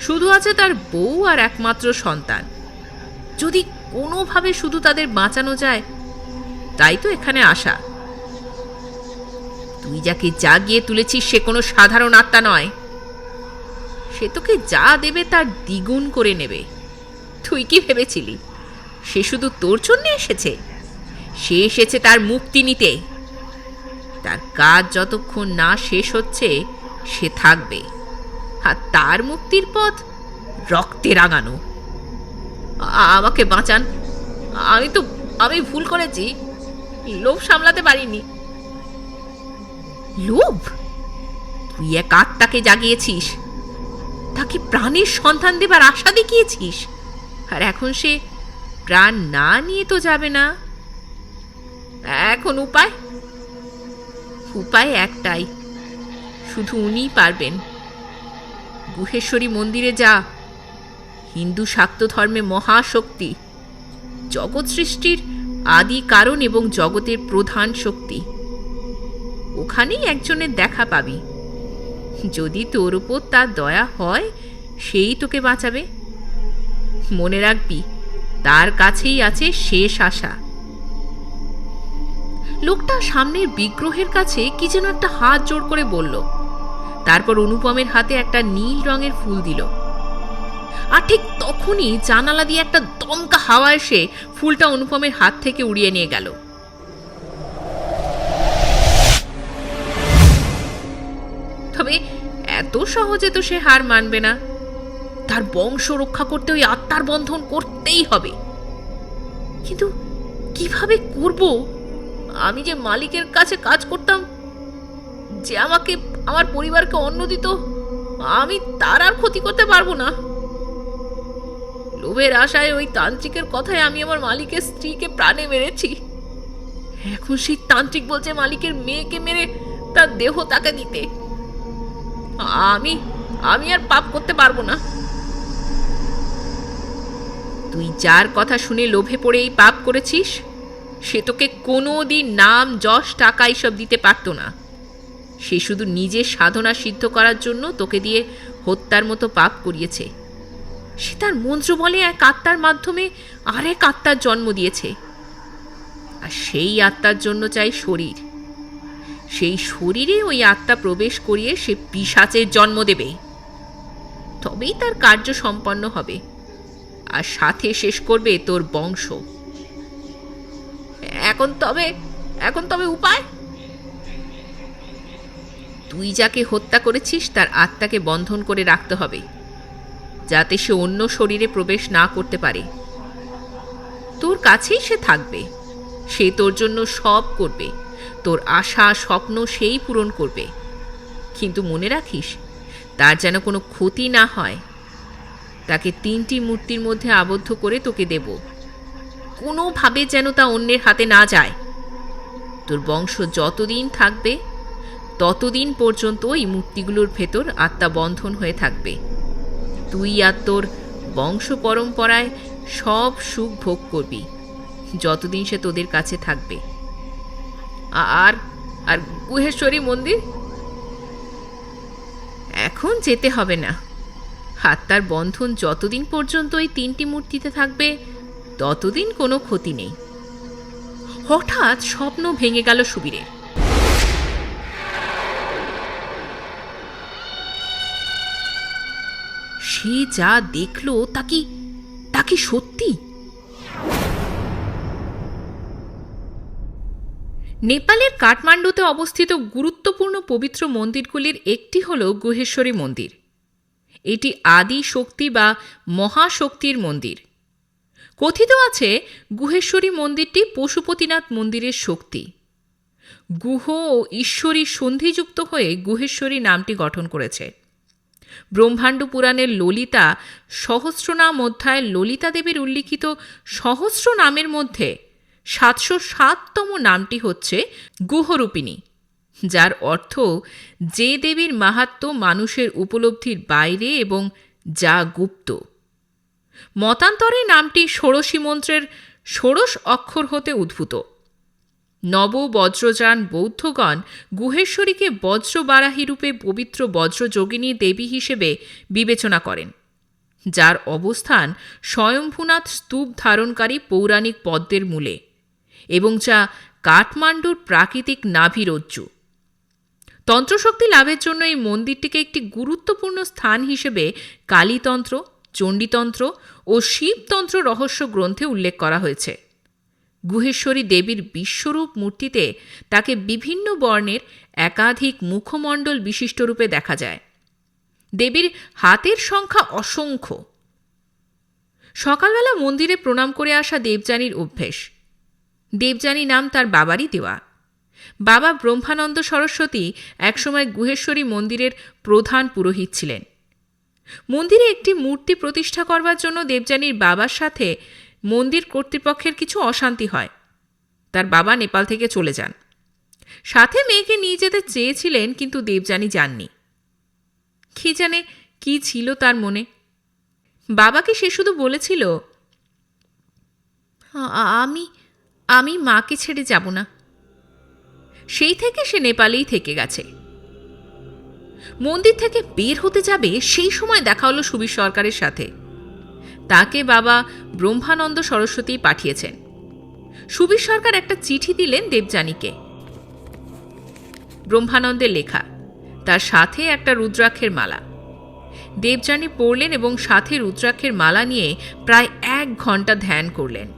শুধু আছে তার বউ আর একমাত্র সন্তান। যদি কোনোভাবে শুধু তাদের বাঁচানো যায়, তাই তো এখানে আসা। তুই যাকে জাগিয়ে তুলেছিস সে কোনো সাধারণ আত্মা নয়। সে তোকে যা দেবে তার দ্বিগুণ করে নেবে। তুই কি ভেবেছিলি সে শুধু তোর জন্য এসেছে? সে এসেছে তার মুক্তি নিতে। তার কাজ যতক্ষণ না শেষ হচ্ছে সে থাকবে, আর তার মুক্তির পথ রক্তে রাঙানো। আমাকে বাঁচান, আমি ভুল করেছি, লোভ সামলাতে পারিনি। লোভ? তুই এক আত্মাকে জাগিয়েছিস, তাকে প্রাণের সন্ধান দেবার আশা দেখিয়েছিস, আর এখন সে প্রাণ না নিয়ে তো যাবে না। এখন উপায় একটাই, শুধু উনিই পারবেন। গুহেশ্বরী মন্দিরে যা। হিন্দু শাক্ত ধর্মে মহাশক্তি, জগৎ সৃষ্টির আদি কারণ এবং জগতের প্রধান শক্তি। ওখানেই একজনের দেখা পাবি। যদি তোর উপর তার দয়া হয়, সেই তোকে বাঁচাবে। মনে রাখবি, তার কাছেই আছে শেষ আশা। লোকটা সামনের বিগ্রহের কাছে কি যেন একটা হাত জোড় করে বলল। তারপর অনুপমের হাতে একটা নীল রঙের ফুল দিল। আর ঠিক তখনই জানালা দিয়ে একটা দমকা হাওয়া এসে ফুলটা অনুপমের হাত থেকে উড়িয়ে নিয়ে গেল। তবে এত সহজে তো সে হার মানবে না। তার বংশ রক্ষা করতে ওই আত্মার বন্ধন করতেই হবে। কিন্তু কিভাবে করব? আমি যে মালিকের কাছে কাজ করতাম, যে আমাকে আমার পরিবারকে অন্ন দিত, আমি তার আর ক্ষতি করতে পারবো না। লোভের আশায় ওই তান্ত্রিকের কথায় আমি আমার মালিকের স্ত্রীকে প্রাণে মেরেছি। এখন সেই তান্ত্রিক বলছে মালিকের মেয়েকে মেরে তার দেহ তাকে দিতে। আমি আর পাপ করতে পারবো না। তুই যার কথা শুনে লোভে পড়ে এই পাপ করেছিস, সে তোকে কোনোদিন নাম যশ টাকা এইসব দিতে পারত না। সে শুধু নিজের সাধনা সিদ্ধ করার জন্য তোকে দিয়ে হত্যার মতো পাপ করিয়েছে। সে তার মন্ত্র বলে এক আত্মার মাধ্যমে আরেক আত্মার জন্ম দিয়েছে, আর সেই আত্মার জন্য চাই শরীর। সেই শরীরে ওই আত্মা প্রবেশ করিয়ে সে পিশাচের জন্ম দেবে, তবেই তার কার্য সম্পন্ন হবে, আর সাথে শেষ করবে তোর বংশ। এখন তবে উপায়? তুই যাকে হত্যা করেছিস তার আত্মাকে বন্ধন করে রাখতে হবে, যাতে সে অন্য শরীরে প্রবেশ না করতে পারে। তোর কাছেই সে থাকবে, সে তোর জন্য সব করবে, তোর আশা স্বপ্ন সেই পূরণ করবে। কিন্তু মনে রাখিস, তার যেন কোনো ক্ষতি না হয়। তাকে 3টি মূর্তির মধ্যে আবদ্ধ করে তোকে দেব, কোনোভাবে যেন তা অন্যের হাতে না যায়। তোর বংশ যতদিন থাকবে ততদিন পর্যন্ত এই মূর্তিগুলোর ভেতর আত্মা বন্ধন হয়ে থাকবে। তুই আর তোর বংশ পরম্পরায় সব সুখ ভোগ করবি যতদিন সে তোদের কাছে থাকবে। আর আর গুহেশ্বরী মন্দির এখন যেতে হবে না। আত্মার বন্ধন যতদিন পর্যন্ত এই 3টি মূর্তিতে থাকবে ততদিন কোনো ক্ষতি নেই। হঠাৎ স্বপ্ন ভেঙে গেল সুবীরের। সে যা দেখল তা কি সত্যি? নেপালের কাঠমান্ডুতে অবস্থিত গুরুত্বপূর্ণ পবিত্র মন্দিরগুলির একটি হল গুহেশ্বরী মন্দির। এটি আদি শক্তি বা মহাশক্তির মন্দির। কথিত আছে গুহেশ্বরী মন্দিরটি পশুপতিনাথ মন্দিরের শক্তি। গুহ ও ঈশ্বরী সন্ধিযুক্ত হয়ে গুহেশ্বরী নামটি গঠন করেছে। ব্রহ্মাণ্ড পুরাণের ললিতা সহস্রনাম অধ্যায় ললিতা দেবীর উল্লিখিত সহস্র নামের মধ্যে 707তম নামটি হচ্ছে গুহরূপিণী, যার অর্থ যে দেবীর মাহাত্ম্য মানুষের উপলব্ধির বাইরে এবং যা গুপ্ত। মতান্তরে নামটি ষোড়শী মন্ত্রের ষোড়শ অক্ষর হতে উদ্ভূত। নব বজ্রযান বৌদ্ধগণ গুহেশ্বরীকে বজ্রবারাহী রূপে পবিত্র বজ্রযোগিনী দেবী হিসেবে বিবেচনা করেন, যার অবস্থান স্বয়ম্ভূনাথ স্তূপ ধারণকারী পৌরাণিক পদ্মের মূলে এবং যা কাঠমান্ডুর প্রাকৃতিক নাভিরজ্জু। তন্ত্রশক্তি লাভের জন্য এই মন্দিরটিকে একটি গুরুত্বপূর্ণ স্থান হিসেবে কালীতন্ত্র, চণ্ডীতন্ত্র ও শিবতন্ত্র রহস্য গ্রন্থে উল্লেখ করা হয়েছে। গুহেশ্বরী দেবীর বিশ্বরূপ মূর্তিতে তাকে বিভিন্ন বর্ণের একাধিক মুখমণ্ডল বিশিষ্ট রূপে দেখা যায়। দেবীর হাতের সংখ্যা অসংখ্য। সকালবেলা মন্দিরে প্রণাম করে আসা দেবযানীর অভ্যেস। দেবযানী নাম তার বাবারই দেওয়া। বাবা ব্রহ্মানন্দ সরস্বতী একসময় গুহেশ্বরী মন্দিরের প্রধান পুরোহিত ছিলেন। মন্দিরে একটি মূর্তি প্রতিষ্ঠা করবার জন্য দেবযানীর বাবার সাথে মন্দির কর্তৃপক্ষের কিছু অশান্তি হয়। তার বাবা নেপাল থেকে চলে যান। সাথে মেয়েকে নিয়ে যেতে চেয়েছিলেন, কিন্তু দেবযানী যাননি। কি জানে কি ছিল তার মনে। বাবাকে সে শুধু বলেছিল, আমি মাকে ছেড়ে যাব না। সেই থেকে সে নেপালেই থেকে গেছে। মন্দির থেকে বের হতে যাবে সেই সময় দেখা হলো সুবীর সরকারের সাথে। তাকে বাবা ব্রহ্মানন্দ সরস্বতী পাঠিয়েছেন। সুবীর সরকার একটা চিঠি দিলেন দেবযানীকে। ব্রহ্মানন্দের লেখা, তার সাথে একটা রুদ্রাক্ষের মালা। দেবযানী পড়লেন এবং সাথে রুদ্রাক্ষের মালা নিয়ে প্রায় 1 ঘন্টা ধ্যান করলেন।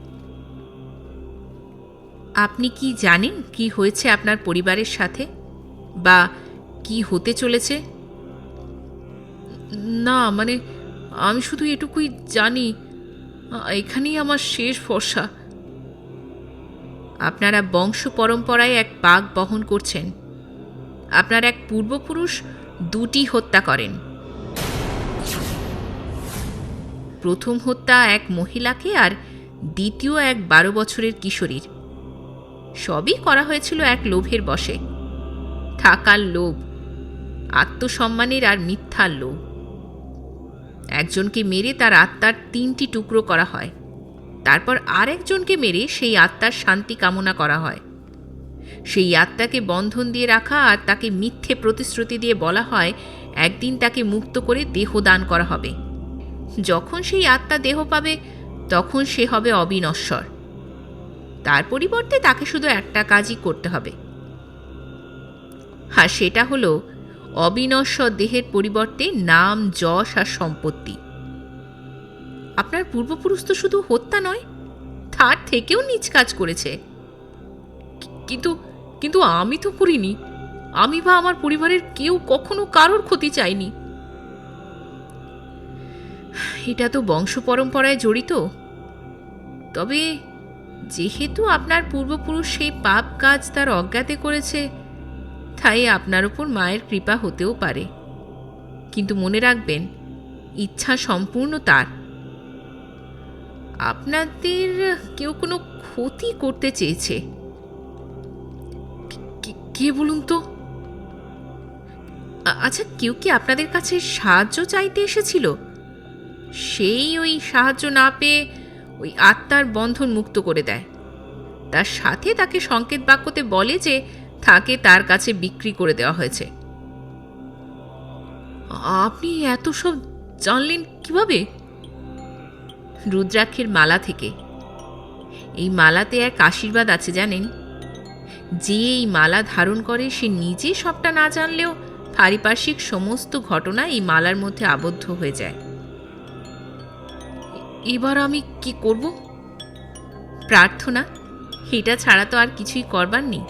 আপনি কি জানেন কি হয়েছে আপনার পরিবারের সাথে, বা কি হতে চলেছে? না, মানে আমি শুধু এটুকুই জানি, এখানেই আমার শেষ ভরসা। আপনারা বংশ পরম্পরায় এক পাক বহন করছেন। আপনার এক পূর্বপুরুষ 2টি হত্যা করেন। প্রথম হত্যা এক মহিলাকে, আর দ্বিতীয় এক 12 বছরের কিশোরীর। সবই করা হয়েছিল এক লোভের বশে। টাকার লোভ, আত্মসম্মানের আর মিথ্যার লোভ। একজনকে মেরে তার আত্মার 3টি টুকরো করা হয়। তারপর আরেকজনকে মেরে সেই আত্মার শান্তি কামনা করা হয়। সেই আত্মাকে বন্ধন দিয়ে রাখা আর তাকে মিথ্যে প্রতিশ্রুতি দিয়ে বলা হয় একদিন তাকে মুক্ত করে দেহ দান করা হবে। যখন সেই আত্মা দেহ পাবে তখন সে হবে অবিনশ্বর। তার পরিবর্তে তাকে শুধু একটা কাজই করতে হবে, আর সেটা হলো অবিনশ্বর দেহের পরিবর্তে নাম, যশ আর সম্পত্তি। আপনার পূর্বপুরুষ তো শুধু হত্যা নয়, তার থেকেও নীচ কাজ করেছে। কিন্তু আমি তো করিনি। আমি বা আমার পরিবারের কেউ কখনো কারোর ক্ষতি চাইনি। এটা তো বংশ পরম্পরায় জড়িত। তবে যেহেতু আপনার পূর্বপুরুষ সেই পাপ কাজ তার অজ্ঞাতে করেছে, তাই আপনার উপর মায়ের কৃপা হতেও পারে। কিন্তু মনে রাখবেন, ইচ্ছা সম্পূর্ণ তার। আপনাদের কেউ কোনো ক্ষতি করতে চেয়েছে। কে বলুন তো? আচ্ছা, কেউ কি আপনাদের কাছে সাহায্য চাইতে এসেছিল? সেই ওই সাহায্য না পেয়ে ওই আত্মার বন্ধন মুক্ত করে দেয়। তার সাথে তাকে সংকেত বাক্যতে বলে যে তাকে তার কাছে বিক্রি করে দেওয়া হয়েছে। আপনি এত সব জানলেন কিভাবে? রুদ্রাক্ষের মালা থেকে। এই মালাতে এক আশীর্বাদ আছে জানেন। যে এই মালা ধারণ করে সে নিজে সবটা না জানলেও পারিপার্শ্বিক সমস্ত ঘটনা এই মালার মধ্যে আবদ্ধ হয়ে যায়। এবার আমি কি করব? প্রার্থনা, এটা ছাড়া তো আর কিছুই করবার নেই।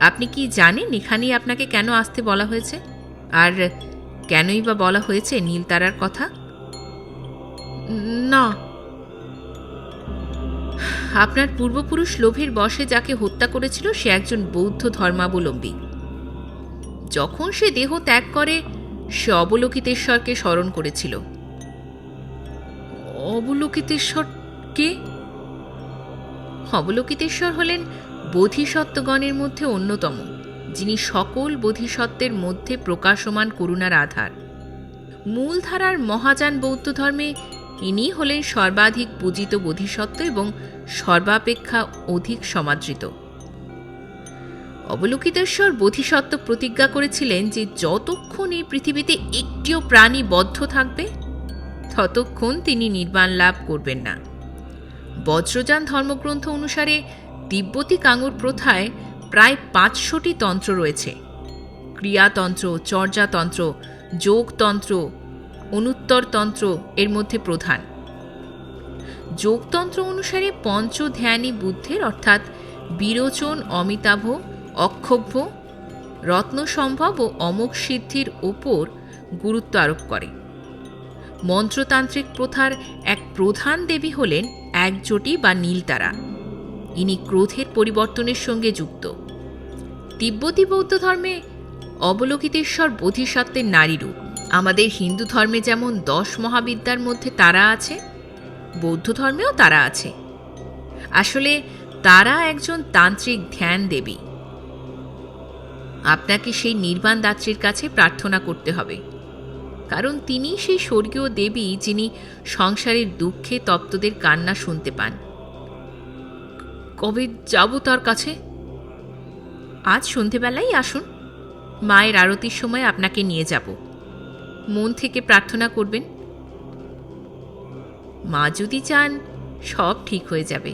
আপনি কি জানেন এখানেই আপনাকে কেন আসতে বলা হয়েছে? আর কেনই বা বলা হয়েছে নীলতারার কথা? না। আপনার পূর্বপুরুষ লোভের বশে যাকে হত্যা করেছিল সে একজন বৌদ্ধ ধর্মাবলম্বী। যখন সে দেহ ত্যাগ করে, সে অবলোকিতেশ্বরকে স্মরণ করেছিল। অবলোকিতেশ্বর কে? অবলোকিতেশ্বর হলেন বোধিসত্ত্বগণের মধ্যে অন্যতম, যিনি সকল বোধিসত্ত্বের মধ্যে প্রকাশমান করুণার আধার। মূলধারার মহাযান বৌদ্ধ ধর্মে ইনি হলেন সর্বাধিক পূজিত বোধিসত্ত্ব এবং সর্বাপেক্ষা অধিক সমাদৃত। অবলোকিতেশ্বর বোধিসত্ত্ব প্রতিজ্ঞা করেছিলেন যে যতক্ষণ এই পৃথিবীতে একটিও প্রাণী বদ্ধ থাকবে, ততক্ষণ তিনি নির্বাণ লাভ করবেন না। বজ্রযান ধর্মগ্রন্থ অনুসারে তিব্বতী কাঙ্গুর প্রথায় প্রায় 500টি তন্ত্র রয়েছে। ক্রিয়াতন্ত্র, চর্যাতন্ত্র, যোগতন্ত্র, অনুত্তরতন্ত্র এর মধ্যে প্রধান। যোগতন্ত্র অনুসারে পঞ্চধ্যানী বুদ্ধের অর্থাৎ বিরোচন, অমিতাভ, অক্ষোভ্য, রত্নসম্ভব ও অমোঘ সিদ্ধির ওপর গুরুত্ব আরোপ করে। মন্ত্রতান্ত্রিক প্রথার এক প্রধান দেবী হলেন একজোটি বা নীলতারা। ইনি ক্রোধের পরিবর্তনের সঙ্গে যুক্ত। তিব্বতী বৌদ্ধ ধর্মে অবলোকিতেশ্বর বোধিসত্ত্বের নারীরূপ। আমাদের হিন্দু ধর্মে যেমন 10 মহাবিদ্যার মধ্যে তারা আছে, বৌদ্ধ ধর্মেও তারা আছে। আসলে তারা একজন তান্ত্রিক ধ্যান দেবী। আপনাকে সেই নির্বাণ দাত্রীর কাছে প্রার্থনা করতে হবে, কারণ তিনি সেই স্বর্গীয় দেবী যিনি সংসারের দুঃখে তপ্তদের কান্না শুনতে পান। কবে যাব তার কাছে? আজ সন্ধেবেলাই আসুন, মায়ের আরতির সময় আপনাকে নিয়ে যাব। মন থেকে প্রার্থনা করবেন। মা যদি চান, সব ঠিক হয়ে যাবে।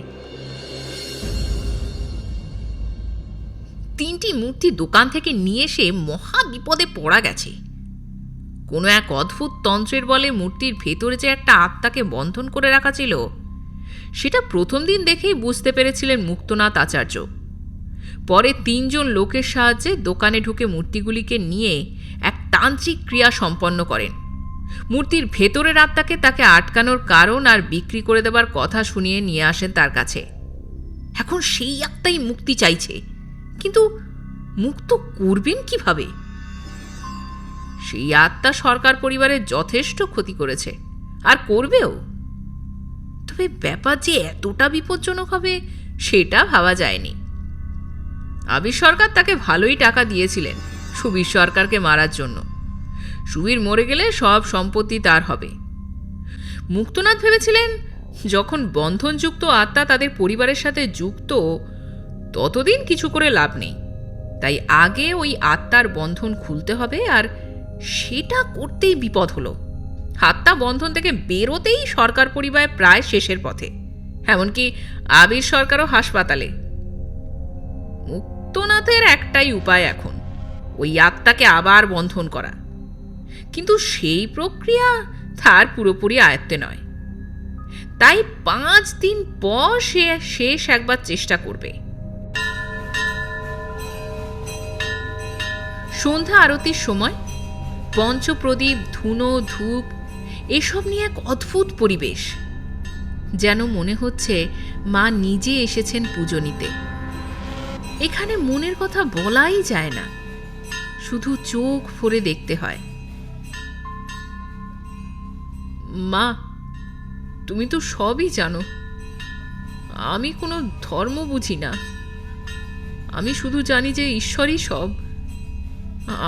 3টি মূর্তি দোকান থেকে নিয়ে এসে মহা বিপদে পড়া গেছে। কোনো এক অদ্ভুত তন্ত্রের বলে মূর্তির ভেতরে যে একটা আত্মাকে বন্ধন করে রাখা ছিল, সেটা প্রথম দিন দেখেই বুঝতে পেরেছিলেন মুক্তনাথ আচার্য। পরে 3 জন লোকের সাহায্যে দোকানে ঢুকে মূর্তিগুলিকে নিয়ে এক তান্ত্রিক ক্রিয়া সম্পন্ন করেন। মূর্তির ভেতরের আত্মাকে তাকে আটকানোর কারণ আর বিক্রি করে দেবার কথা শুনিয়ে নিয়ে আসেন তার কাছে। এখন সেই আত্মাই মুক্তি চাইছে, কিন্তু মুক্ত করবেন কিভাবে? সেই আত্মা সরকার পরিবারের যথেষ্ট ক্ষতি করেছে, আর করবেও। তবে ব্যাপার যে এতটা বিপজ্জনক হবে সেটা ভাবা যায়নি। আবির সরকার তাকে ভালোই টাকা দিয়েছিলেন সুবীর সরকারকে মারার জন্য। সুবীর মরে গেলে সব সম্পত্তি তার হবে। মুক্তনাথ ভেবেছিলেন যখন বন্ধনযুক্ত আত্মা তাদের পরিবারের সাথে যুক্ত, ততদিন কিছু করে লাভ নেই। তাই আগে ওই আত্মার বন্ধন খুলতে হবে, আর সেটা করতেই বিপদ হলো। আত্মা বন্ধন থেকে বেরোতেই সরকার পরিবার প্রায় শেষের পথে, এমনকি আবির সরকারও হাসপাতালে। মুক্তনাথের একটাই উপায় এখন, ওই আত্মাকে আবার বন্ধন করা। কিন্তু সেই প্রক্রিয়া তার পুরোপুরি আয়ত্তে নয়। তাই 5 দিন পর সে শেষ একবার চেষ্টা করবে। সন্ধ্যা আরতির সময় পঞ্চপ্রদীপ, ধুনো, ধূপ এসব নিয়ে এক অদ্ভুত পরিবেশ। যেন মনে হচ্ছে মা নিজে এসেছেন পুজো নিতে। এখানে মনের কথা বলাই যায় না, শুধু চোখ ভরে দেখতে হয়। মা, তুমি তো সবই জানো। আমি কোনো ধর্ম বুঝি না, আমি শুধু জানি যে ঈশ্বরই সব।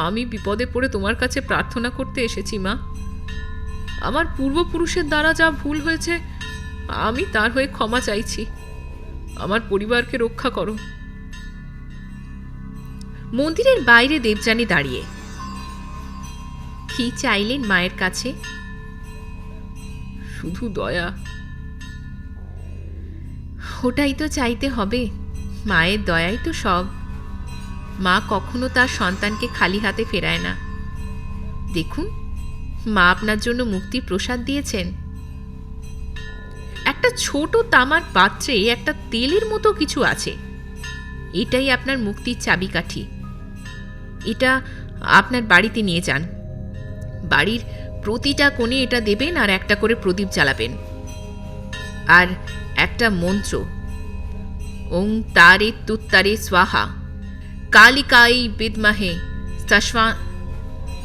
আমি বিপদে পড়ে তোমার কাছে প্রার্থনা করতে এসেছি মা। আমার পূর্বপুরুষের দ্বারা যা ভুল হয়েছে আমি তার হয়ে ক্ষমা চাইছি। আমার পরিবারকে রক্ষা করো। মন্দিরের বাইরে দেবযানী দাঁড়িয়ে। কি চাইলেন মায়ের কাছে? শুধু দয়া। ওটাই তো চাইতে হবে, মায়ের দয়াই তো সব। মা কখনো তার সন্তানকে খালি হাতে ফেরায় না। দেখুন, মা আপনার জন্য মুক্তির প্রসাদ দিয়েছেন। একটা ছোট তামার পাত্রে একটা তেলের মতো কিছু আছে, এটাই আপনার মুক্তির চাবিকাঠি। এটা আপনার বাড়িতে নিয়ে যান। বাড়ির প্রতিটা কোণে এটা দেবেন আর একটা করে প্রদীপ জ্বালাবেন। আর একটা মন্ত্র, ওং তারে তুত্তারে স্বাহা কালিকাই বিদ্মহে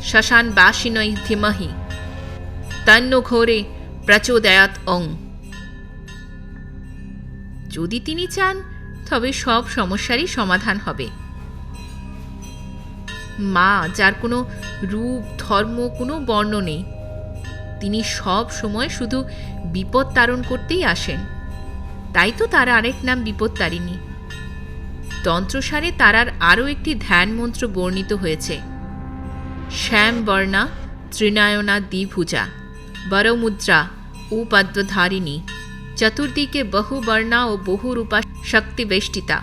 শ্মশান বাসিনৈ ধীমহি তন্নো ঘোরে প্রচোদয়াৎ ওং। যদি তিনি চান তবে সব সমস্যারই সমাধান হবে। মা, যার কোনো রূপ ধর্ম কোনো বর্ণ নেই, তিনি সব সময় শুধু বিপদ তারণ করতেই আসেন। তাই তো তার আরেক নাম বিপত্তারিণী। তন্ত্রসারে তারার আরও একটি ধ্যান মন্ত্র বর্ণিত হয়েছে, শ্যাম বর্ণা ত্রিনয়না দ্বিভুজা বরমুদ্রা উপদ্বধারিণী চতুর্দিকে বহুবর্ণা ও বহুরূপা শক্তিবেষ্টিতা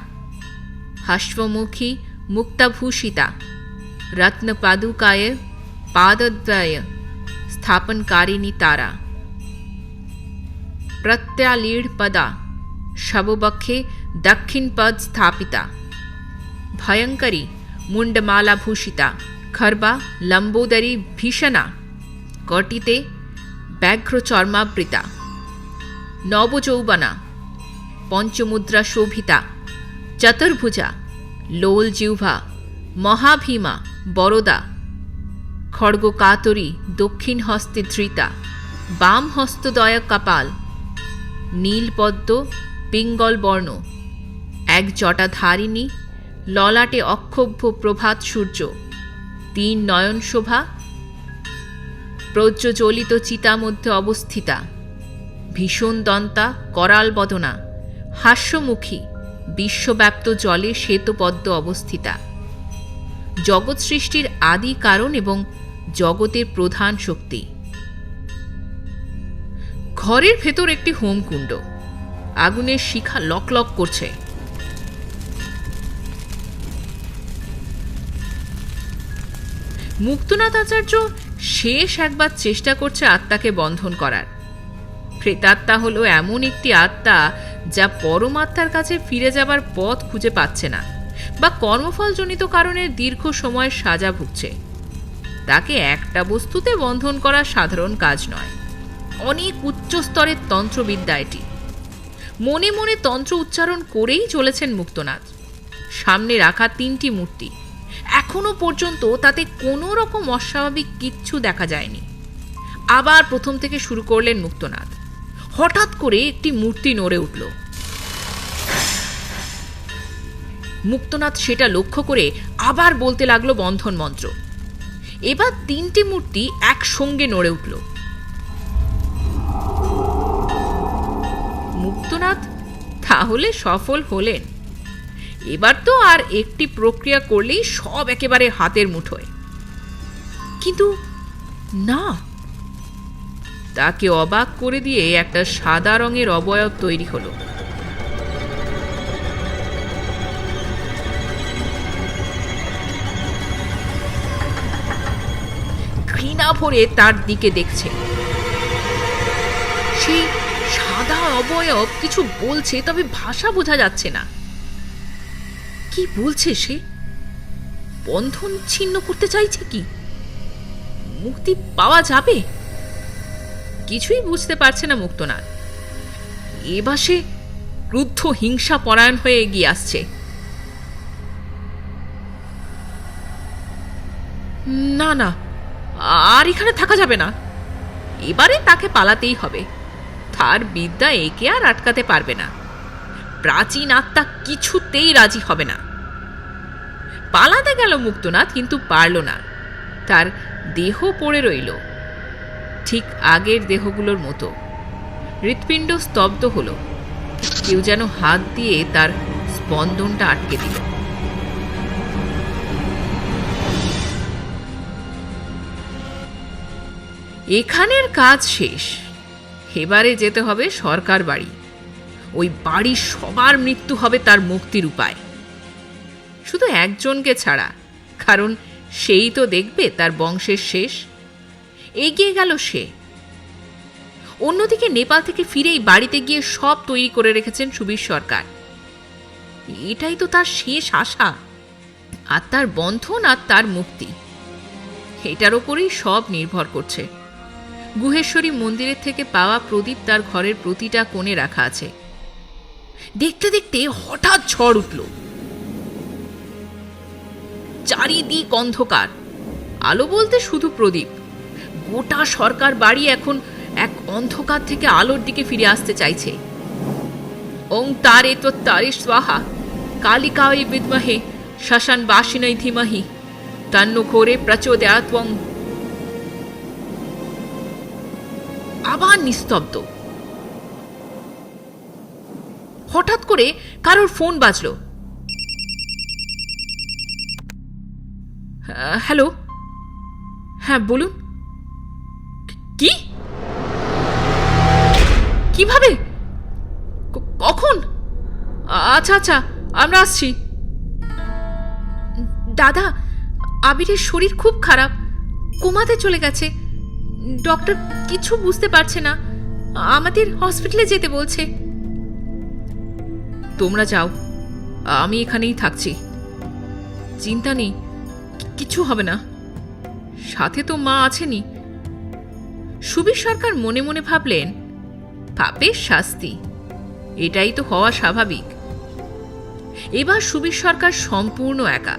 হাস্যমুখী মুক্তাভূষিতা রত্নপাদুকায় পাদদ্বয় স্থাপনকারিণী তারা প্রত্যালীড় পদা শববক্ষে দক্ষিণ পদ স্থাপিতা ভয়ঙ্করী মুন্ডমালাভূষিতা খর্বা লম্বোদরী ভীষণা কটিতে ব্যাঘ্রচর্মাবৃতা নবযৌবনা পঞ্চমুদ্রা শোভিতা চতুর্ভুজা লোলজিহ্বা মহাভীমা বরদা খড়গকাতরী দক্ষিণ হস্তে ধৃতা বাম হস্তদয় কপাল নীলপদ্ম পিঙ্গল বর্ণ এক জটাধারিণী ললাটে অক্ষোভ্য প্রভাত সূর্য 3 নয়ন শোভা প্রজ্জ্বলিত চিতা মধ্যে অবস্থিতা ভীষণ দন্তা করাল বদনা হাস্যমুখী বিশ্বব্যাপ্ত জলে শ্বেতপদ্ম অবস্থিতা জগৎ সৃষ্টির আদি কারণ এবং জগতের প্রধান শক্তি। ঘরের ভেতর একটি হোমকুণ্ড, আগুনের শিখা লকলক করছে। মুক্তনাথ আচার্য শেষ একবার চেষ্টা করছে আত্মাকে বন্ধন করার। প্রেতাত্মা হলো এমন একটি আত্মা যা পরমাত্মার কাছে ফিরে যাবার পথ খুঁজে পাচ্ছে না বা কর্মফলজনিত কারণে দীর্ঘ সময় সাজা ভুগছে। তাকে একটা বস্তুতে বন্ধন করা সাধারণ কাজ নয়, অনেক উচ্চ স্তরের তন্ত্রবিদ্যা এটি। মনে মনে তন্ত্র উচ্চারণ করেই চলেছেন মুক্তনাথ। সামনে রাখা 3টি মূর্তি, এখনো পর্যন্ত তাতে কোনো রকম অস্বাভাবিক কিচ্ছু দেখা যায়নি। আবার প্রথম থেকে শুরু করলেন মুক্তনাথ। হঠাৎ করে একটি মূর্তি নড়ে উঠল। মুক্তনাথ সেটা লক্ষ্য করে আবার বলতে লাগলো বন্ধন মন্ত্র। এবার 3টি মূর্তি একসঙ্গে নড়ে উঠল। মুক্তনাথ তাহলে সফল হলেন। এবার তো আর একটি প্রক্রিয়া করলেই সব একেবারে হাতের মুঠোয়। কিন্তু না, তাকে অবাক করে দিয়ে একটা সাদা রঙের অবয়ব তৈরি হলো। ঘৃণা ভরে তার দিকে দেখছে। সেই সাদা অবয়ব কিছু বলছে, তবে ভাষা বোঝা যাচ্ছে না। কি বলছে সে? বন্ধন ছিন্ন করতে চাইছে কি? মুক্তি পাওয়া যাবে? কিছুই বুঝতে পারছে না মুক্তনাথ। এবার সে ক্রুদ্ধ হিংসা পরায়ণ হয়ে এগিয়ে আসছে। না না, আর এখানে থাকা যাবে না। এবারে তাকে পালাতেই হবে। তার বিদ্যা একে আর আটকাতে পারবে না। প্রাচীন আত্মা কিছুতেই রাজি হবে না। পালাতে গেল মুক্তনাথ, কিন্তু পারল না। তার দেহ পড়ে রইল ঠিক আগের দেহগুলোর মতো। হৃৎপিণ্ড স্তব্ধ হলো। কেউ যেন হাত দিয়ে তার স্পন্দনটা আটকে দিল। এখানের কাজ শেষ। এবারে যেতে হবে সরকার বাড়ি। ওই বাড়ির সবার মৃত্যু হবে তার মুক্তির উপায়, শুধু একজনকে ছাড়া, কারণ সেই তো দেখবে তার বংশের শেষ। এগিয়ে গেল সে। অন্যদিকে নেপাল থেকে ফিরেই বাড়িতে গিয়ে সব তৈরি করে রেখেছেন সুবীর সরকার। এটাই তো তার শেষ আশা, আর তার বন্ধন আর তার মুক্তি, এটার ওপরেই সব নির্ভর করছে। গুহেশ্বরী মন্দিরের থেকে পাওয়া প্রদীপ তার ঘরের প্রতিটা কোণে রাখা আছে। দেখতে দেখতে হঠাৎ ঝড় উঠল। চারিদিক অন্ধকার। আলো বলতে শুধু প্রদীপ। গোটা সরকার বাড়ি এখন এক অন্ধকার থেকে আলোর দিকে ফিরে আসতে চাইছে। ওং তারে তো তারে স্বাহা কালিকায় বিদ্মহে শ্মশান বাসিনৈ ধীমহি তন্নো ঘোরে প্রচোদয়াৎ। আবার নিস্তব্ধ। হঠাৎ করে কারোর ফোন বাজলো। হ্যালো, হ্যাঁ বলুন। কি? কিভাবে? কখন? আচ্ছা আচ্ছা, আমরা আসছি। দাদা, আবিরের শরীর খুব খারাপ, কোমাতে চলে গেছে। ডক্টর কিছু বুঝতে পারছে না, আমাদের হসপিটালে যেতে বলছে। তোমরা যাও, আমি এখানেই থাকছি। চিন্তা নেই, কিছু হবে না। সাথে তো মা আছেনি। সুবীর সরকার মনে মনে ভাবলেন, পাপের শাস্তি, এটাই তো হওয়া স্বাভাবিক। এবার সুবীর সরকার সম্পূর্ণ একা,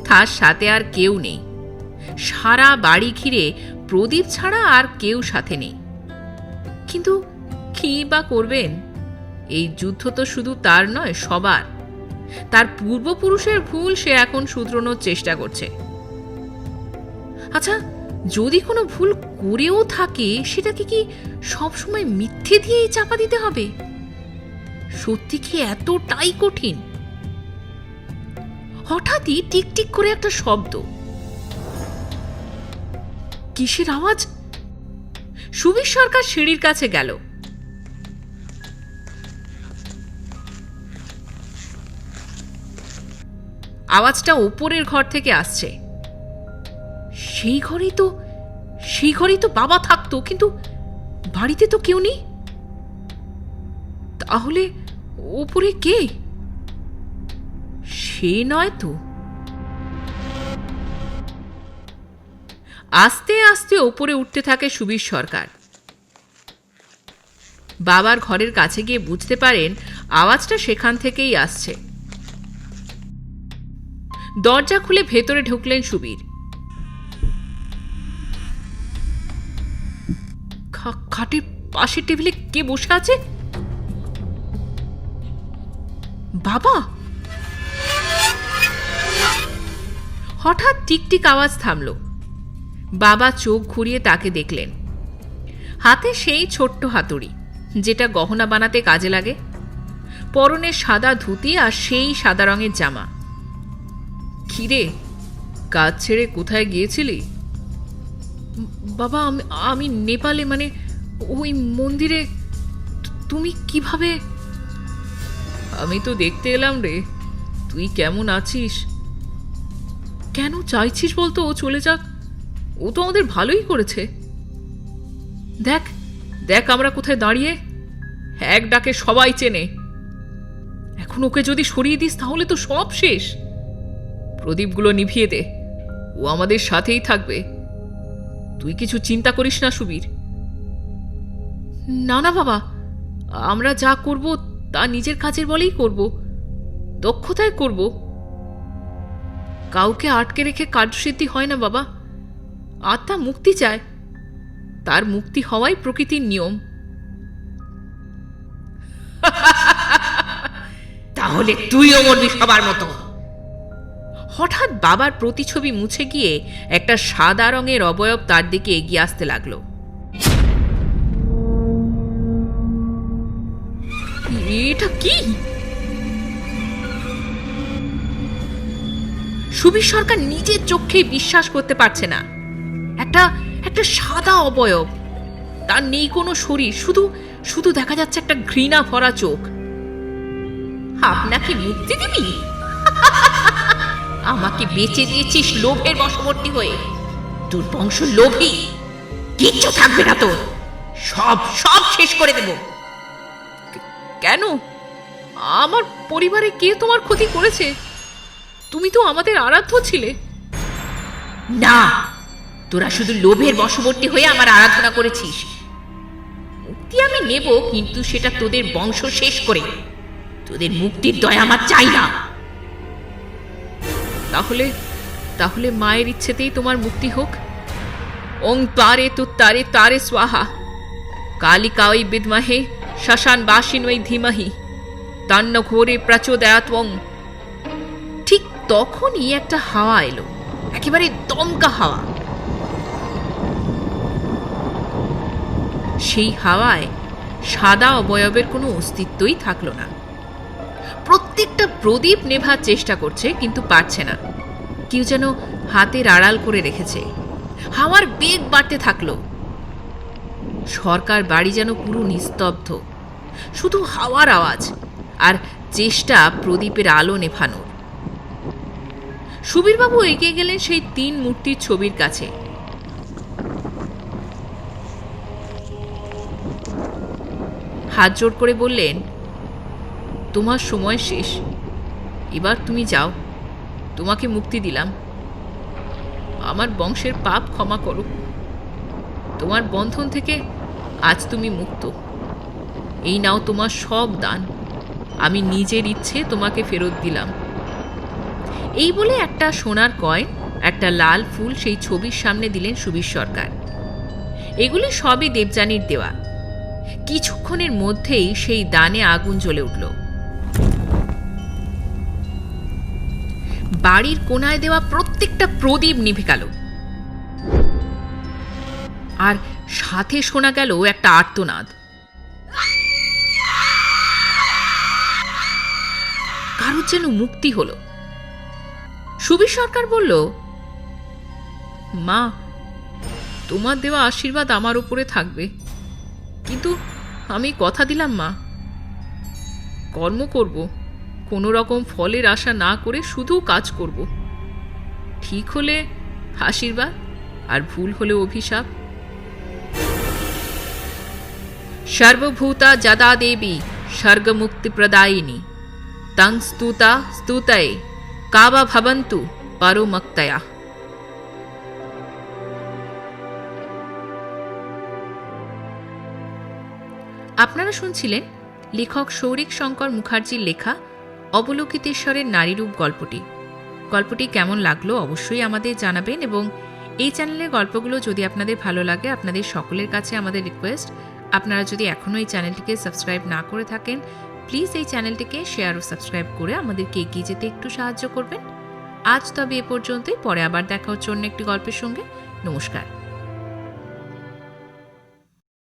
তার সাথে আর কেউ নেই। সারা বাড়ি ঘিরে প্রদীপ ছাড়া আর কেউ সাথে নেই। কিন্তু কি বা করবেন? এই যুদ্ধ তো শুধু তার নয়, সবার। তার পূর্বপুরুষের ভুল সে এখন শুধরানোর চেষ্টা করছে। আচ্ছা, যদি কোনো ভুল করেও থাকে, সেটাকে কি সবসময় মিথ্যে দিয়েই চাপা দিতে হবে? সত্যি কি এতটাই কঠিন? হঠাৎই টিকটিক করে একটা শব্দ। কিসের আওয়াজ? সুবীর সরকার সিঁড়ির কাছে গেল। আওয়াজটা ওপরের ঘর থেকে আসছে। সেই ঘরেই তো বাবা থাকতো, কিন্তু বাড়িতে তো কেউ নেই। তাহলে ওপরে কে? সে নয় তো। আস্তে আস্তে ওপরে উঠতে থাকে সুবীর সরকার। বাবার ঘরের কাছে গিয়ে বুঝতে পারেন আওয়াজটা সেখান থেকেই আসছে। দরজা খুলে ভেতরে ঢুকলেন সুবীর। খাটের পাশের টেবিলে কে বসে আছে? বাবা। হঠাৎ টিকটিক আওয়াজ থামল। বাবা চোখ ঘুরিয়ে তাকে দেখলেন। হাতে সেই ছোট্ট হাতুড়ি, যেটা গহনা বানাতে কাজে লাগে। পরনে সাদা ধুতি আর সেই সাদা রঙের জামা। কিরে, কাজ ছেড়ে কোথায় গিয়েছিলি? বাবা, আমি নেপালে, মানে ওই মন্দিরে। তুমি কিভাবে? আমি তো দেখতে এলাম রে, তুই কেমন আছিস। কেন চাইছিস বলতো ও চলে যাক? ও তো আমাদের ভালোই করেছে। দেখ দেখ আমরা কোথায় দাঁড়িয়ে, এক ডাকে সবাই চেনে। এখন ওকে যদি সরিয়ে দিস তাহলে তো সব শেষ। প্রদীপগুলো নিভিয়ে দে, ও আমাদের সাথেই থাকবে। তুই কিছু চিন্তা করিস না সুবীর। না না বাবা, আমরা যা করব তা নিজের কাজের বলেই করব, দক্ষতায় করব। কাউকে আটকে রেখে কার্যসিদ্ধি হয় না বাবা। আত্মা মুক্তি চায়, তার মুক্তি হওয়াই প্রকৃতির নিয়ম। তাহলে তুইও মরবি সবার মতো। হঠাৎ বাবার প্রতিছবি মুছে গিয়ে একটা সাদা রঙের অবয়ব তার দিকে এগিয়ে আসতে লাগলো। এটা কি? সুবীর সরকার নিজের চোখেই বিশ্বাস করতে পারছে না। একটা একটা সাদা অবয়ব, তার নেই কোনো শরীর, শুধু শুধু দেখা যাচ্ছে একটা ঘৃণা ভরা চোখ। আপনাকে মুক্তি দিবি? আমাকে বেঁচে দিয়েছিস লোভের বশবর্তী হয়ে। তোর বংশ লোভী, কিচ্ছু থাকবে না তোর। সব সব শেষ করে দেব। কেন? আমার পরিবারে কে তোমার ক্ষতি করেছে? তুমি তো আমাদের আরাধ্য ছিলে। না, তোরা শুধু লোভের বশবর্তী হয়ে আমার আরাধনা করেছিস। মুক্তি আমি নেব, কিন্তু সেটা তোদের বংশ শেষ করে। তোদের মুক্তির দয়া আমার চাই না। তাহলে তাহলে মায়ের ইচ্ছেতেই তোমার মুক্তি হোক। ওং তারে তু তারে তারে স্বাহা, কালিকাই বিদ্মহে শ্মশান বাসিনৈ ধীমহি তান্ন ঘোরে প্রচোদয়াৎ। ঠিক তখনই একটা হাওয়া এলো, একেবারে দমকা হাওয়া। সেই হাওয়ায় সাদা অবয়বের কোনো অস্তিত্বই থাকলো না। প্রত্যেকটা প্রদীপ নেভার চেষ্টা করছে, কিন্তু পারছে না। কেউ যেন হাতের আড়াল করে রেখেছে। হাওয়ার বেগ বাড়তে থাকলো। সরকার বাড়ি যেন পুরো নিস্তব্ধ, শুধু হাওয়ার আওয়াজ আর চেষ্টা প্রদীপের আলো নেভানোর। সুবীরবাবু এগিয়ে গেলেন সেই 3 মূর্তির ছবির কাছে। হাত জোড় করে বললেন, তোমার সময় শেষ, এবার তুমি যাও, তোমাকে মুক্তি দিলাম। আমার বংশের পাপ ক্ষমা করো। তোমার বন্ধন থেকে আজ তুমি মুক্ত। এই নাও তোমার সব দান, আমি নিজের ইচ্ছে তোমাকে ফেরত দিলাম। এই বলে একটা সোনার কয়েন, একটা লাল ফুল সেই ছবির সামনে দিলেন সুবীর সরকার। এগুলি সবই দেবযানীর দেওয়া। কিছুক্ষণের মধ্যেই সেই দানে আগুন জ্বলে উঠল। বাড়ির কোনায় দেওয়া প্রত্যেকটা প্রদীপ নিভে গেল, আর সাথে শোনা গেল একটা আর্তনাদ। কারোর যেন মুক্তি হলো। সুবীর সরকার বলল, মা, তোমার দেওয়া আশীর্বাদ আমার উপরে থাকবে, কিন্তু আমি কথা দিলাম মা, কর্ম করব, কোনো রকম ফলের আশা না করে শুধু কাজ করব। ঠিক হলে আশীর্বাদ, আর ভুল হলে অভিশাপ। সর্বভূতা যদা দেবী স্বর্গমুক্তি প্রদায়িনী তং স্তুতা স্তুতয়ে কাবা ভবন্তু পরমক্তয়া। আপনারা শুনছিলেন লেখক সৌরিক শঙ্কর মুখার্জির লেখা অবলোকিতেশ্বরের নারীরূপ গল্পটি। গল্পটি কেমন লাগলো অবশ্যই আমাদের জানাবেন, এবং এই চ্যানেলের গল্পগুলো যদি আপনাদের ভালো লাগে, আপনাদের সকলের কাছে আমাদের রিকোয়েস্ট, আপনারা যদি এখনও এই চ্যানেলটিকে সাবস্ক্রাইব না করে থাকেন, প্লিজ এই চ্যানেলটিকে শেয়ার ও সাবস্ক্রাইব করে আমাদেরকে এগিয়ে যেতে একটু সাহায্য করবেন। আজ তবে এ পর্যন্তই, পরে আবার দেখা হচ্ছে অন্য একটি গল্পের সঙ্গে। নমস্কার।